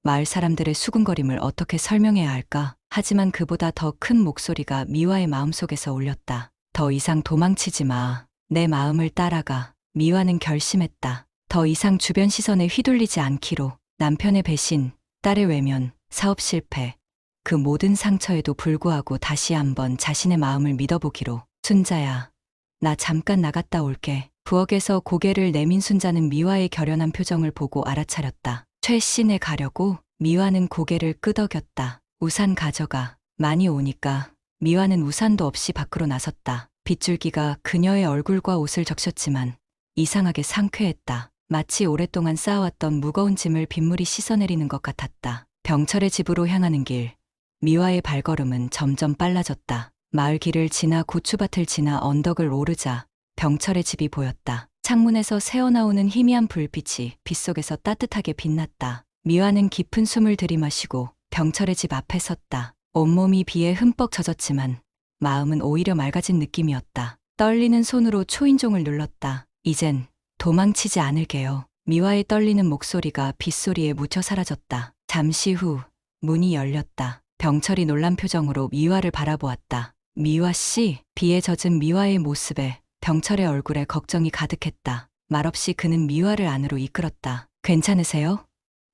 마을 사람들의 수군거림을 어떻게 설명해야 할까? 하지만 그보다 더 큰 목소리가 미화의 마음속에서 울렸다. 더 이상 도망치지 마. 내 마음을 따라가. 미화는 결심했다. 더 이상 주변 시선에 휘둘리지 않기로. 남편의 배신, 딸의 외면, 사업 실패, 그 모든 상처에도 불구하고 다시 한번 자신의 마음을 믿어보기로. 순자야, 나 잠깐 나갔다 올게. 부엌에서 고개를 내민 순자는 미화의 결연한 표정을 보고 알아차렸다. 최 씨네 가려고? 미화는 고개를 끄덕였다. 우산 가져가. 많이 오니까. 미화는 우산도 없이 밖으로 나섰다. 빗줄기가 그녀의 얼굴과 옷을 적셨지만 이상하게 상쾌했다. 마치 오랫동안 쌓아왔던 무거운 짐을 빗물이 씻어내리는 것 같았다. 병철의 집으로 향하는 길. 미화의 발걸음은 점점 빨라졌다. 마을 길을 지나 고추밭을 지나 언덕을 오르자 병철의 집이 보였다. 창문에서 새어나오는 희미한 불빛이 빗속에서 따뜻하게 빛났다. 미화는 깊은 숨을 들이마시고 병철의 집 앞에 섰다. 온몸이 비에 흠뻑 젖었지만 마음은 오히려 맑아진 느낌이었다. 떨리는 손으로 초인종을 눌렀다. 이젠 도망치지 않을게요. 미화의 떨리는 목소리가 빗소리에 묻혀 사라졌다. 잠시 후 문이 열렸다. 병철이 놀란 표정으로 미화를 바라보았다. 미화 씨. 비에 젖은 미화의 모습에 병철의 얼굴에 걱정이 가득했다. 말없이 그는 미화를 안으로 이끌었다. 괜찮으세요?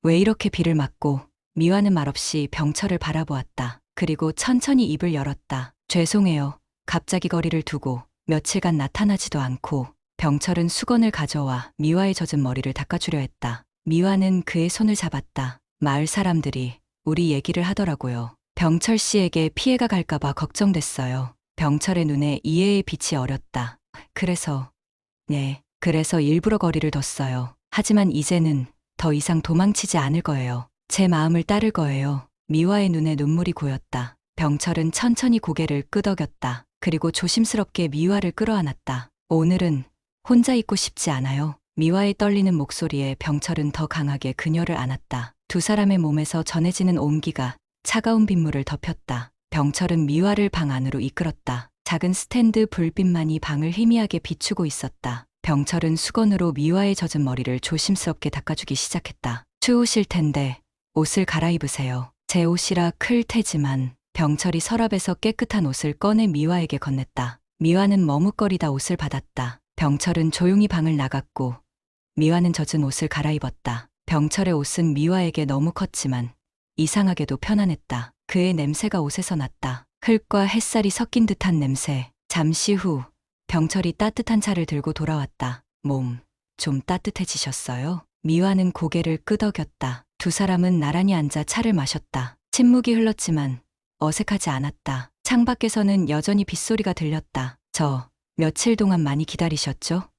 왜 이렇게 비를 맞고? 미화는 말없이 병철을 바라보았다. 그리고 천천히 입을 열었다. 죄송해요. 갑자기 거리를 두고 며칠간 나타나지도 않고. 병철은 수건을 가져와 미화의 젖은 머리를 닦아주려 했다. 미화는 그의 손을 잡았다. 마을 사람들이 우리 얘기를 하더라고요. 병철 씨에게 피해가 갈까봐 걱정됐어요. 병철의 눈에 이해의 빛이 어렸다. 그래서 일부러 거리를 뒀어요. 하지만 이제는 더 이상 도망치지 않을 거예요. 제 마음을 따를 거예요. 미화의 눈에 눈물이 고였다. 병철은 천천히 고개를 끄덕였다. 그리고 조심스럽게 미화를 끌어안았다. 오늘은 혼자 있고 싶지 않아요. 미화의 떨리는 목소리에 병철은 더 강하게 그녀를 안았다. 두 사람의 몸에서 전해지는 온기가 차가운 빗물을 덮였다. 병철은 미화를 방 안으로 이끌었다. 작은 스탠드 불빛만이 방을 희미하게 비추고 있었다. 병철은 수건으로 미화의 젖은 머리를 조심스럽게 닦아주기 시작했다. 추우실 텐데 옷을 갈아입으세요. 제 옷이라 클 테지만. 병철이 서랍에서 깨끗한 옷을 꺼내 미화에게 건넸다. 미화는 머뭇거리다 옷을 받았다. 병철은 조용히 방을 나갔고 미화는 젖은 옷을 갈아입었다. 병철의 옷은 미화에게 너무 컸지만 이상하게도 편안했다. 그의 냄새가 옷에서 났다. 흙과 햇살이 섞인 듯한 냄새. 잠시 후 병철이 따뜻한 차를 들고 돌아왔다. 몸 좀 따뜻해지셨어요? 미화는 고개를 끄덕였다. 두 사람은 나란히 앉아 차를 마셨다. 침묵이 흘렀지만 어색하지 않았다. 창밖에서는 여전히 빗소리가 들렸다. 저 며칠 동안 많이 기다리셨죠?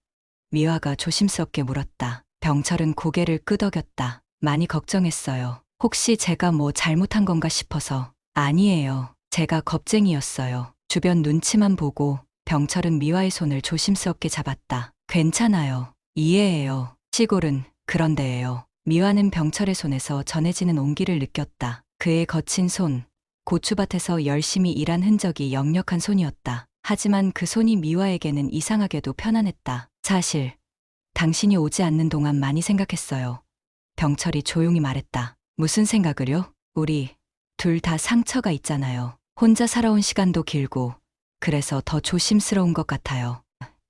미화가 조심스럽게 물었다. 병철은 고개를 끄덕였다. 많이 걱정했어요. 혹시 제가 뭐 잘못한 건가 싶어서. 아니에요. 제가 겁쟁이였어요. 주변 눈치만 보고. 병철은 미화의 손을 조심스럽게 잡았다. 괜찮아요. 이해해요. 시골은 그런데예요. 미화는 병철의 손에서 전해지는 온기를 느꼈다. 그의 거친 손, 고추밭에서 열심히 일한 흔적이 역력한 손이었다. 하지만 그 손이 미화에게는 이상하게도 편안했다. 사실 당신이 오지 않는 동안 많이 생각했어요. 병철이 조용히 말했다. 무슨 생각을요? 우리 둘 다 상처가 있잖아요. 혼자 살아온 시간도 길고 그래서 더 조심스러운 것 같아요.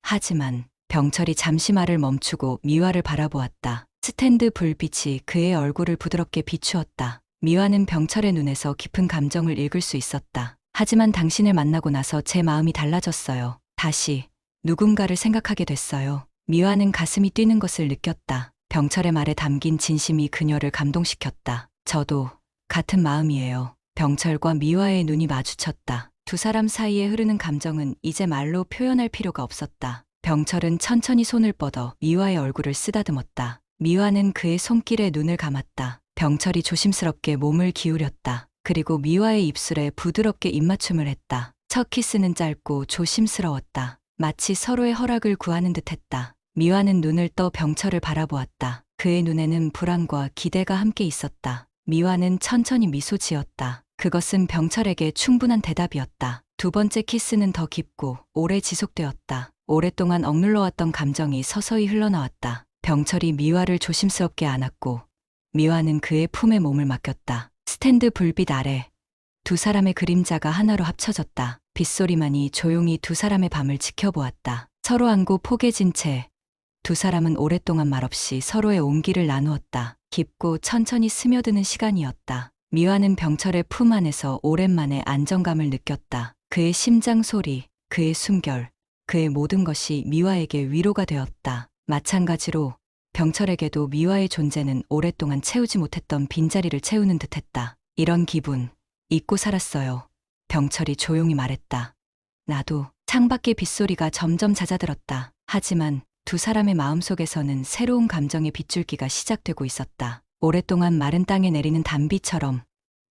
하지만 병철이 잠시 말을 멈추고 미화를 바라보았다. 스탠드 불빛이 그의 얼굴을 부드럽게 비추었다. 미화는 병철의 눈에서 깊은 감정을 읽을 수 있었다. 하지만 당신을 만나고 나서 제 마음이 달라졌어요. 다시 누군가를 생각하게 됐어요. 미화는 가슴이 뛰는 것을 느꼈다. 병철의 말에 담긴 진심이 그녀를 감동시켰다. 저도 같은 마음이에요. 병철과 미화의 눈이 마주쳤다. 두 사람 사이에 흐르는 감정은 이제 말로 표현할 필요가 없었다. 병철은 천천히 손을 뻗어 미화의 얼굴을 쓰다듬었다. 미화는 그의 손길에 눈을 감았다. 병철이 조심스럽게 몸을 기울였다. 그리고 미화의 입술에 부드럽게 입맞춤을 했다. 첫 키스는 짧고 조심스러웠다. 마치 서로의 허락을 구하는 듯했다. 미화는 눈을 떠 병철을 바라보았다. 그의 눈에는 불안과 기대가 함께 있었다. 미화는 천천히 미소 지었다. 그것은 병철에게 충분한 대답이었다. 두 번째 키스는 더 깊고 오래 지속되었다. 오랫동안 억눌러왔던 감정이 서서히 흘러나왔다. 병철이 미화를 조심스럽게 안았고 미화는 그의 품에 몸을 맡겼다. 스탠드 불빛 아래 두 사람의 그림자가 하나로 합쳐졌다. 빗소리만이 조용히 두 사람의 밤을 지켜보았다. 서로 안고 포개진 채 두 사람은 오랫동안 말없이 서로의 온기를 나누었다. 깊고 천천히 스며드는 시간이었다. 미화는 병철의 품 안에서 오랜만에 안정감을 느꼈다. 그의 심장 소리, 그의 숨결, 그의 모든 것이 미화에게 위로가 되었다. 마찬가지로 병철에게도 미화의 존재는 오랫동안 채우지 못했던 빈자리를 채우는 듯했다. 이런 기분 잊고 살았어요. 병철이 조용히 말했다. 나도. 창밖의 빗소리가 점점 잦아들었다. 하지만 두 사람의 마음속에서는 새로운 감정의 빗줄기가 시작되고 있었다. 오랫동안 마른 땅에 내리는 단비처럼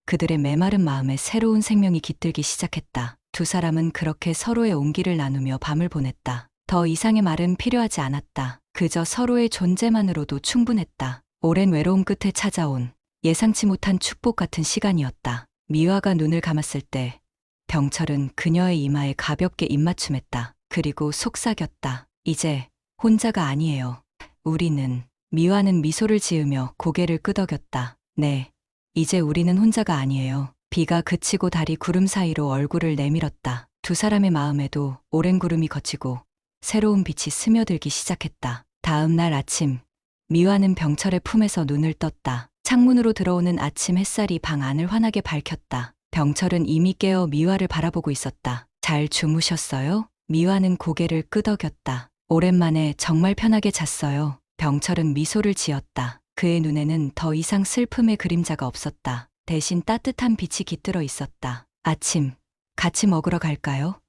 그들의 메마른 마음에 새로운 생명이 깃들기 시작했다. 두 사람은 그렇게 서로의 온기를 나누며 밤을 보냈다. 더 이상의 말은 필요하지 않았다. 그저 서로의 존재만으로도 충분했다. 오랜 외로움 끝에 찾아온 예상치 못한 축복 같은 시간이었다. 미화가 눈을 감았을 때 병철은 그녀의 이마에 가볍게 입맞춤했다. 그리고 속삭였다. 이제 혼자가 아니에요. 우리는. 미화는 미소를 지으며 고개를 끄덕였다. 네, 이제 우리는 혼자가 아니에요. 비가 그치고 달이 구름 사이로 얼굴을 내밀었다. 두 사람의 마음에도 오랜 구름이 걷히고 새로운 빛이 스며들기 시작했다. 다음 날 아침, 미화는 병철의 품에서 눈을 떴다. 창문으로 들어오는 아침 햇살이 방 안을 환하게 밝혔다. 병철은 이미 깨어 미화를 바라보고 있었다. 잘 주무셨어요? 미화는 고개를 끄덕였다. 오랜만에 정말 편하게 잤어요. 병철은 미소를 지었다. 그의 눈에는 더 이상 슬픔의 그림자가 없었다. 대신 따뜻한 빛이 깃들어 있었다. 아침, 같이 먹으러 갈까요?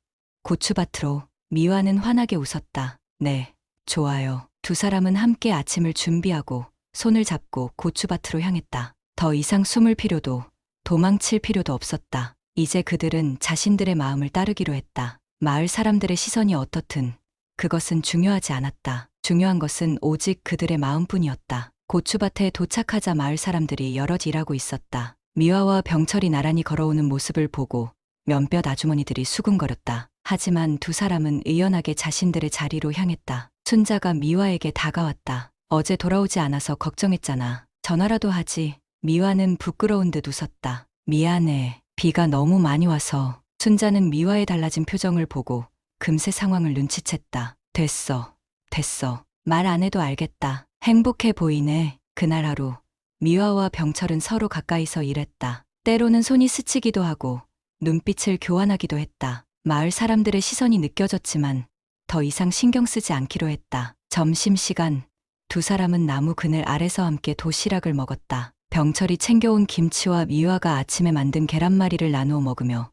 고추밭으로. 미화는 환하게 웃었다. 네, 좋아요. 두 사람은 함께 아침을 준비하고 손을 잡고 고추밭으로 향했다. 더 이상 숨을 필요도, 도망칠 필요도 없었다. 이제 그들은 자신들의 마음을 따르기로 했다. 마을 사람들의 시선이 어떻든 그것은 중요하지 않았다. 중요한 것은 오직 그들의 마음뿐이었다. 고추밭에 도착하자 마을 사람들이 여럿 일하고 있었다. 미화와 병철이 나란히 걸어오는 모습을 보고 몇몇 아주머니들이 수군거렸다. 하지만 두 사람은 의연하게 자신들의 자리로 향했다. 순자가 미화에게 다가왔다. 어제 돌아오지 않아서 걱정했잖아. 전화라도 하지. 미화는 부끄러운 듯 웃었다. 미안해. 비가 너무 많이 와서. 순자는 미화의 달라진 표정을 보고 금세 상황을 눈치챘다. 됐어. 됐어. 말 안 해도 알겠다. 행복해 보이네. 그날 하루 미화와 병철은 서로 가까이서 일했다. 때로는 손이 스치기도 하고 눈빛을 교환하기도 했다. 마을 사람들의 시선이 느껴졌지만 더 이상 신경 쓰지 않기로 했다. 점심시간, 두 사람은 나무 그늘 아래서 함께 도시락을 먹었다. 병철이 챙겨온 김치와 미화가 아침에 만든 계란말이를 나누어 먹으며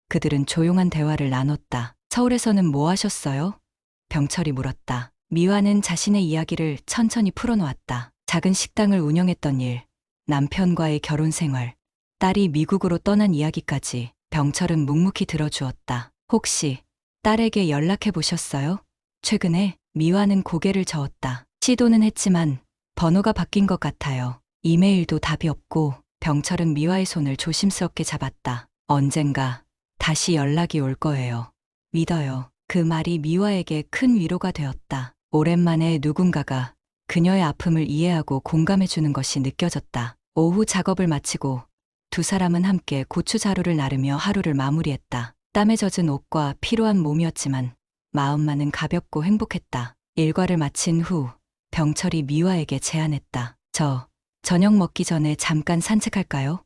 그들은 조용한 대화를 나눴다. 서울에서는 뭐 하셨어요? 병철이 물었다. 미화는 자신의 이야기를 천천히 풀어놓았다. 작은 식당을 운영했던 일, 남편과의 결혼 생활, 딸이 미국으로 떠난 이야기까지. 병철은 묵묵히 들어주었다. 혹시 딸에게 연락해 보셨어요? 최근에? 미화는 고개를 저었다. 시도는 했지만 번호가 바뀐 것 같아요. 이메일도 답이 없고. 병철은 미화의 손을 조심스럽게 잡았다. 언젠가 다시 연락이 올 거예요. 믿어요. 그 말이 미화에게 큰 위로가 되었다. 오랜만에 누군가가 그녀의 아픔을 이해하고 공감해 주는 것이 느껴졌다. 오후 작업을 마치고 두 사람은 함께 고추자루를 나르며 하루를 마무리했다. 땀에 젖은 옷과 피로한 몸이었지만 마음만은 가볍고 행복했다. 일과를 마친 후 병철이 미화에게 제안했다. 저녁 먹기 전에 잠깐 산책할까요?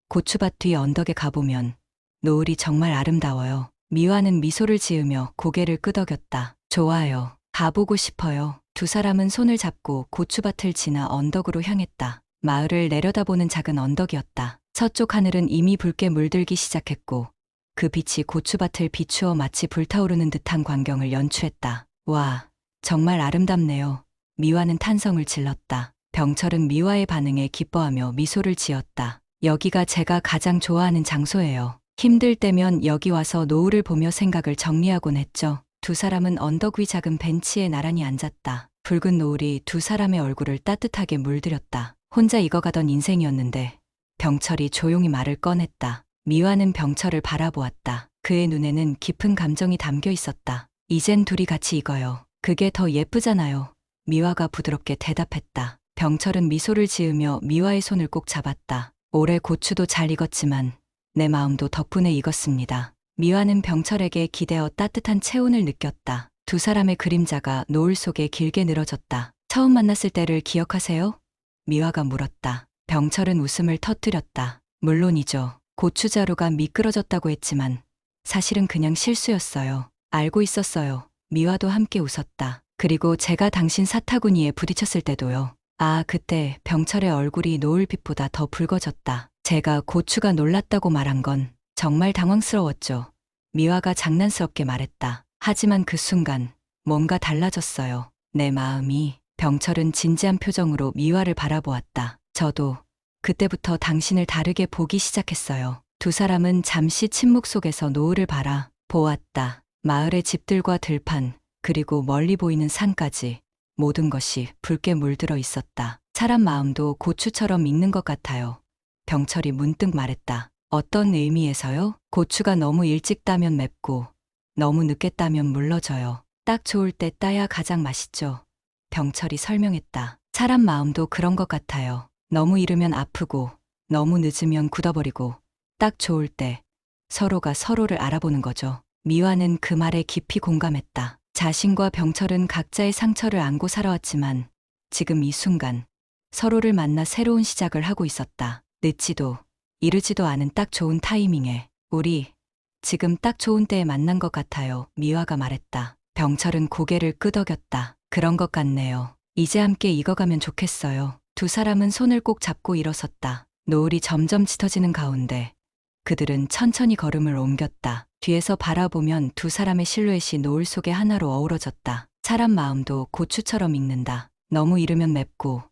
고추밭 뒤 언덕에 가보면 노을이 정말 아름다워요. 미화는 미소를 지으며 고개를 끄덕였다. 좋아요. 가보고 싶어요. 두 사람은 손을 잡고 고추밭을 지나 언덕으로 향했다. 마을을 내려다보는 작은 언덕이었다. 서쪽 하늘은 이미 붉게 물들기 시작했고 그 빛이 고추밭을 비추어 마치 불타오르는 듯한 광경을 연출했다. 와, 정말 아름답네요. 미화는 탄성을 질렀다. 병철은 미화의 반응에 기뻐하며 미소를 지었다. 여기가 제가 가장 좋아하는 장소예요. 힘들 때면 여기 와서 노을을 보며 생각을 정리하곤 했죠. 두 사람은 언덕 위 작은 벤치에 나란히 앉았다. 붉은 노을이 두 사람의 얼굴을 따뜻하게 물들였다. 혼자 익어가던 인생이었는데 병철이 조용히 말을 꺼냈다. 미화는 병철을 바라보았다. 그의 눈에는 깊은 감정이 담겨 있었다. 이젠 둘이 같이 익어요. 그게 더 예쁘잖아요. 미화가 부드럽게 대답했다. 병철은 미소를 지으며 미화의 손을 꼭 잡았다. 올해 고추도 잘 익었지만 내 마음도 덕분에 익었습니다. 미화는 병철에게 기대어 따뜻한 체온을 느꼈다. 두 사람의 그림자가 노을 속에 길게 늘어졌다. 처음 만났을 때를 기억하세요? 미화가 물었다. 병철은 웃음을 터뜨렸다. 물론이죠. 고추자루가 미끄러졌다고 했지만 사실은 그냥 실수였어요. 알고 있었어요. 미화도 함께 웃었다. 그리고 제가 당신 사타구니에 부딪혔을 때도요. 아, 그때 병철의 얼굴이 노을빛보다 더 붉어졌다. 제가 고추가 놀랐다고 말한 건 정말 당황스러웠죠. 미화가 장난스럽게 말했다. 하지만 그 순간 뭔가 달라졌어요. 내 마음이. 병철은 진지한 표정으로 미화를 바라보았다. 저도 그때부터 당신을 다르게 보기 시작했어요. 두 사람은 잠시 침묵 속에서 노을을 바라보았다. 마을의 집들과 들판, 그리고 멀리 보이는 산까지 모든 것이 붉게 물들어 있었다. 사람 마음도 고추처럼 익는 것 같아요. 병철이 문득 말했다. 어떤 의미에서요? 고추가 너무 일찍 따면 맵고 너무 늦게 따면 물러져요. 딱 좋을 때 따야 가장 맛있죠. 병철이 설명했다. 사람 마음도 그런 것 같아요. 너무 이르면 아프고 너무 늦으면 굳어버리고 딱 좋을 때 서로가 서로를 알아보는 거죠. 미화는 그 말에 깊이 공감했다. 자신과 병철은 각자의 상처를 안고 살아왔지만 지금 이 순간 서로를 만나 새로운 시작을 하고 있었다. 늦지도 이르지도 않은 딱 좋은 타이밍에 우리 지금 딱 좋은 때에 만난 것 같아요. 미화가 말했다. 병철은 고개를 끄덕였다. 그런 것 같네요. 이제 함께 익어가면 좋겠어요. 두 사람은 손을 꼭 잡고 일어섰다. 노을이 점점 짙어지는 가운데 그들은 천천히 걸음을 옮겼다. 뒤에서 바라보면 두 사람의 실루엣이 노을 속에 하나로 어우러졌다. 사람 마음도 고추처럼 익는다. 너무 이르면 맵고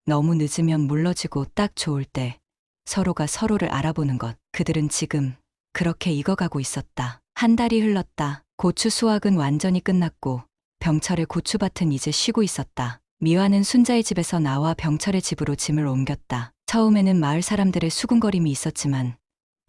너무 늦으면 물러지고 딱 좋을 때 서로가 서로를 알아보는 것. 그들은 지금 그렇게 익어가고 있었다. 한 달이 흘렀다. 고추 수확은 완전히 끝났고 병철의 고추밭은 이제 쉬고 있었다. 미화는 순자의 집에서 나와 병철의 집으로 짐을 옮겼다. 처음에는 마을 사람들의 수군거림이 있었지만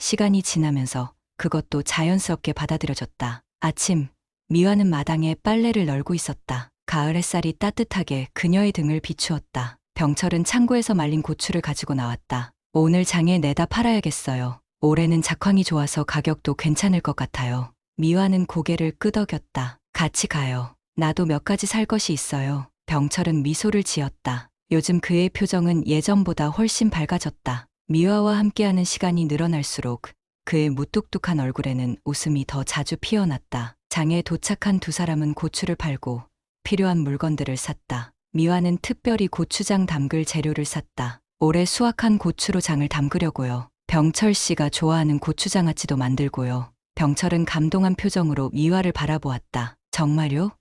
시간이 지나면서 그것도 자연스럽게 받아들여졌다. 아침, 미화는 마당에 빨래를 널고 있었다. 가을 햇살이 따뜻하게 그녀의 등을 비추었다. 병철은 창고에서 말린 고추를 가지고 나왔다. 오늘 장에 내다 팔아야겠어요. 올해는 작황이 좋아서 가격도 괜찮을 것 같아요. 미화는 고개를 끄덕였다. 같이 가요. 나도 몇 가지 살 것이 있어요. 병철은 미소를 지었다. 요즘 그의 표정은 예전보다 훨씬 밝아졌다. 미화와 함께하는 시간이 늘어날수록 그의 무뚝뚝한 얼굴에는 웃음이 더 자주 피어났다. 장에 도착한 두 사람은 고추를 팔고 필요한 물건들을 샀다. 미화는 특별히 고추장 담글 재료를 샀다. 올해 수확한 고추로 장을 담그려고요. 병철 씨가 좋아하는 고추장아찌도 만들고요. 병철은 감동한 표정으로 미화를 바라보았다. 정말요?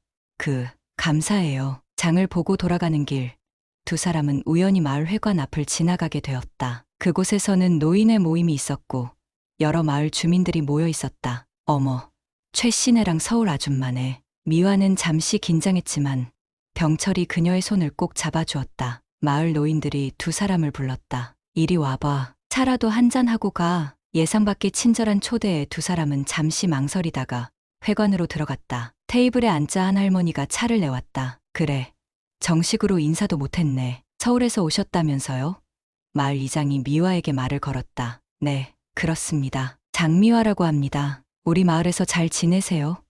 감사해요. 장을 보고 돌아가는 길, 두 사람은 우연히 마을 회관 앞을 지나가게 되었다. 그곳에서는 노인의 모임이 있었고 여러 마을 주민들이 모여 있었다. 어머, 최씨네랑 서울 아줌마네. 미화는 잠시 긴장했지만 병철이 그녀의 손을 꼭 잡아주었다. 마을 노인들이 두 사람을 불렀다. 이리 와봐. 차라도 한잔하고 가. 예상 밖의 친절한 초대에 두 사람은 잠시 망설이다가 회관으로 들어갔다. 테이블에 앉자 한 할머니가 차를 내왔다. 그래, 정식으로 인사도 못했네. 서울에서 오셨다면서요? 마을 이장이 미화에게 말을 걸었다. 네, 그렇습니다. 장미화라고 합니다. 우리 마을에서 잘 지내세요?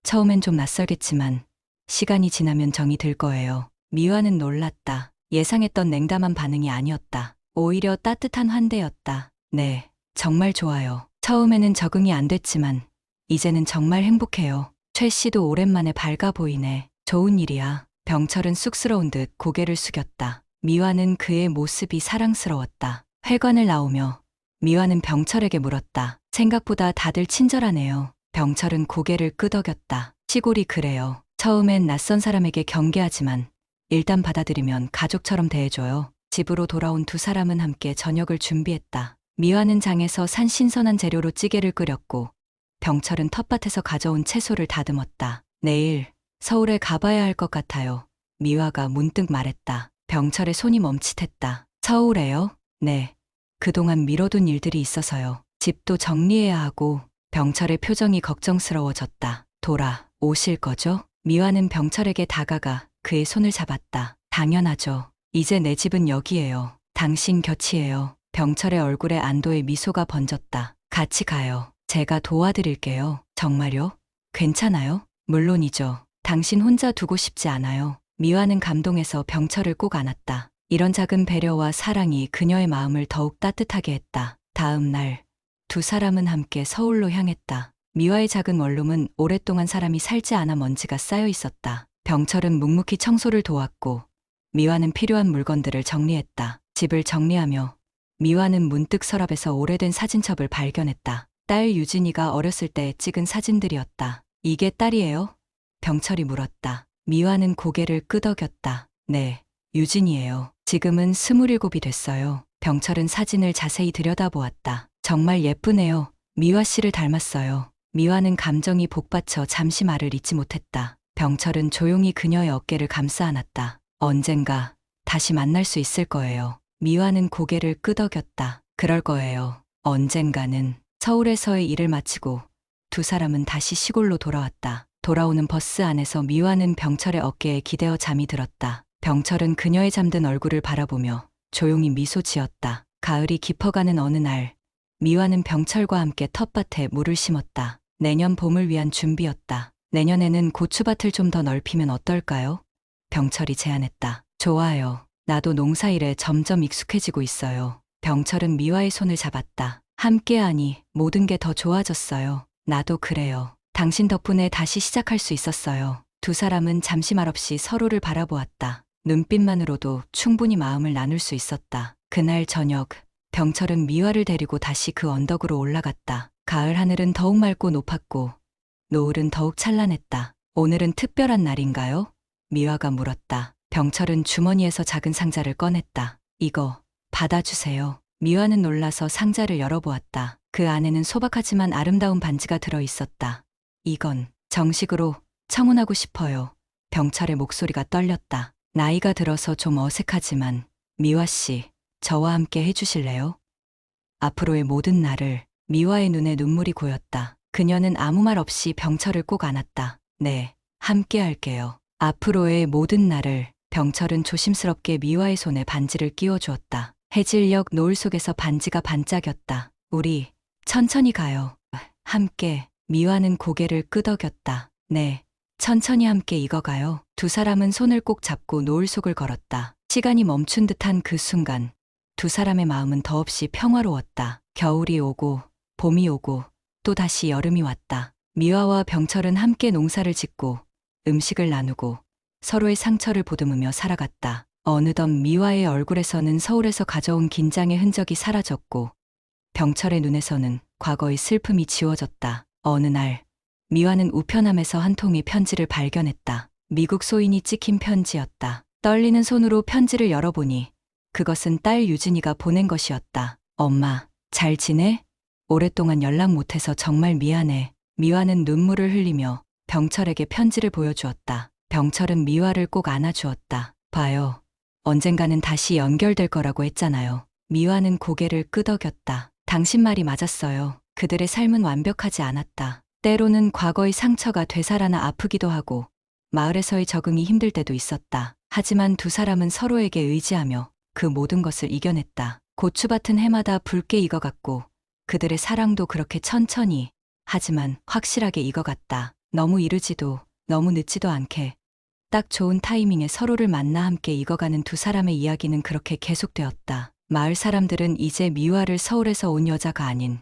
처음엔 좀 낯설겠지만 시간이 지나면 정이 들 거예요. 미화는 놀랐다. 예상했던 냉담한 반응이 아니었다. 오히려 따뜻한 환대였다. 네, 정말 좋아요. 처음에는 적응이 안 됐지만 이제는 정말 행복해요. 최 씨도 오랜만에 밝아 보이네. 좋은 일이야. 병철은 쑥스러운 듯 고개를 숙였다. 미화는 그의 모습이 사랑스러웠다. 회관을 나오며 미화는 병철에게 물었다. 생각보다 다들 친절하네요. 병철은 고개를 끄덕였다. 시골이 그래요. 처음엔 낯선 사람에게 경계하지만 일단 받아들이면 가족처럼 대해줘요. 집으로 돌아온 두 사람은 함께 저녁을 준비했다. 미화는 장에서 산 신선한 재료로 찌개를 끓였고 병철은 텃밭에서 가져온 채소를 다듬었다. 내일 서울에 가봐야 할 것 같아요. 미화가 문득 말했다. 병철의 손이 멈칫했다. 서울에요? 네. 그동안 미뤄둔 일들이 있어서요. 집도 정리해야 하고. 병철의 표정이 걱정스러워졌다. 오실 거죠? 미화는 병철에게 다가가 그의 손을 잡았다. 당연하죠. 이제 내 집은 여기예요. 당신 곁이에요. 병철의 얼굴에 안도의 미소가 번졌다. 같이 가요. 제가 도와드릴게요. 정말요? 괜찮아요? 물론이죠. 당신 혼자 두고 싶지 않아요. 미화는 감동해서 병철을 꼭 안았다. 이런 작은 배려와 사랑이 그녀의 마음을 더욱 따뜻하게 했다. 다음 날 두 사람은 함께 서울로 향했다. 미화의 작은 원룸은 오랫동안 사람이 살지 않아 먼지가 쌓여 있었다. 병철은 묵묵히 청소를 도왔고 미화는 필요한 물건들을 정리했다. 집을 정리하며 미화는 문득 서랍에서 오래된 사진첩을 발견했다. 딸 유진이가 어렸을 때 찍은 사진들이었다. 이게 딸이에요? 병철이 물었다. 미화는 고개를 끄덕였다. 네, 유진이에요. 지금은 27이 됐어요. 병철은 사진을 자세히 들여다보았다. 정말 예쁘네요. 미화 씨를 닮았어요. 미화는 감정이 복받쳐 잠시 말을 잇지 못했다. 병철은 조용히 그녀의 어깨를 감싸 안았다. 언젠가 다시 만날 수 있을 거예요. 미화는 고개를 끄덕였다. 그럴 거예요. 언젠가는. 서울에서의 일을 마치고 두 사람은 다시 시골로 돌아왔다. 돌아오는 버스 안에서 미화는 병철의 어깨에 기대어 잠이 들었다. 병철은 그녀의 잠든 얼굴을 바라보며 조용히 미소 지었다. 가을이 깊어가는 어느 날 미화는 병철과 함께 텃밭에 물을 심었다. 내년 봄을 위한 준비였다. 내년에는 고추밭을 좀 더 넓히면 어떨까요? 병철이 제안했다. 좋아요. 나도 농사일에 점점 익숙해지고 있어요. 병철은 미화의 손을 잡았다. 함께하니 모든 게 더 좋아졌어요. 나도 그래요. 당신 덕분에 다시 시작할 수 있었어요. 두 사람은 잠시 말없이 서로를 바라보았다. 눈빛만으로도 충분히 마음을 나눌 수 있었다. 그날 저녁, 병철은 미화를 데리고 다시 그 언덕으로 올라갔다. 가을 하늘은 더욱 맑고 높았고 노을은 더욱 찬란했다. 오늘은 특별한 날인가요? 미화가 물었다. 병철은 주머니에서 작은 상자를 꺼냈다. 이거 받아주세요. 미화는 놀라서 상자를 열어보았다. 그 안에는 소박하지만 아름다운 반지가 들어 있었다. 이건 정식으로 청혼하고 싶어요. 병철의 목소리가 떨렸다. 나이가 들어서 좀 어색하지만 미화 씨, 저와 함께 해주실래요? 앞으로의 모든 날을. 미화의 눈에 눈물이 고였다. 그녀는 아무 말 없이 병철을 꼭 안았다. 네, 함께 할게요. 앞으로의 모든 날을. 병철은 조심스럽게 미화의 손에 반지를 끼워주었다. 해질녘 노을 속에서 반지가 반짝였다. 우리 천천히 가요. 함께. 미화는 고개를 끄덕였다. 네, 천천히 함께 익어가요. 두 사람은 손을 꼭 잡고 노을 속을 걸었다. 시간이 멈춘 듯한 그 순간 두 사람의 마음은 더없이 평화로웠다. 겨울이 오고 봄이 오고 또 다시 여름이 왔다. 미화와 병철은 함께 농사를 짓고 음식을 나누고 서로의 상처를 보듬으며 살아갔다. 어느덧 미화의 얼굴에서는 서울에서 가져온 긴장의 흔적이 사라졌고 병철의 눈에서는 과거의 슬픔이 지워졌다. 어느 날 미화는 우편함에서 한 통의 편지를 발견했다. 미국 소인이 찍힌 편지였다. 떨리는 손으로 편지를 열어보니 그것은 딸 유진이가 보낸 것이었다. 엄마, 잘 지내? 오랫동안 연락 못해서 정말 미안해. 미화는 눈물을 흘리며 병철에게 편지를 보여주었다. 병철은 미화를 꼭 안아주었다. 봐요. 언젠가는 다시 연결될 거라고 했잖아요. 미화는 고개를 끄덕였다. 당신 말이 맞았어요. 그들의 삶은 완벽하지 않았다. 때로는 과거의 상처가 되살아나 아프기도 하고 마을에서의 적응이 힘들 때도 있었다. 하지만 두 사람은 서로에게 의지하며 그 모든 것을 이겨냈다. 고추밭은 해마다 붉게 익어갔고 그들의 사랑도 그렇게 천천히 하지만 확실하게 익어갔다. 너무 이르지도 너무 늦지도 않게 딱 좋은 타이밍에 서로를 만나 함께 익어가는 두 사람의 이야기는 그렇게 계속되었다. 마을 사람들은 이제 미화를 서울에서 온 여자가 아닌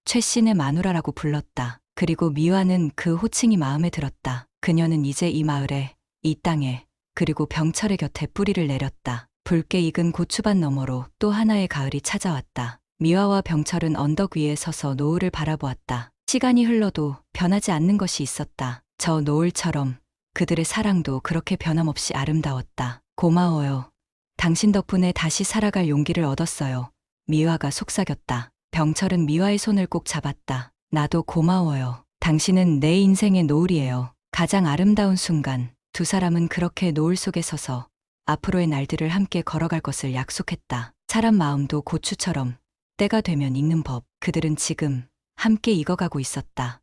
최씨의 마누라라고 불렀다. 그리고 미화는 그 호칭이 마음에 들었다. 그녀는 이제 이 마을에, 이 땅에, 그리고 병철의 곁에 뿌리를 내렸다. 붉게 익은 고추밭 너머로 또 하나의 가을이 찾아왔다. 미화와 병철은 언덕 위에 서서 노을을 바라보았다. 시간이 흘러도 변하지 않는 것이 있었다. 저 노을처럼 그들의 사랑도 그렇게 변함없이 아름다웠다. 고마워요. 당신 덕분에 다시 살아갈 용기를 얻었어요. 미화가 속삭였다. 병철은 미화의 손을 꼭 잡았다. 나도 고마워요. 당신은 내 인생의 노을이에요. 가장 아름다운 순간. 두 사람은 그렇게 노을 속에 서서 앞으로의 날들을 함께 걸어갈 것을 약속했다. 사람 마음도 고추처럼 때가 되면 익는 법. 그들은 지금 함께 익어가고 있었다.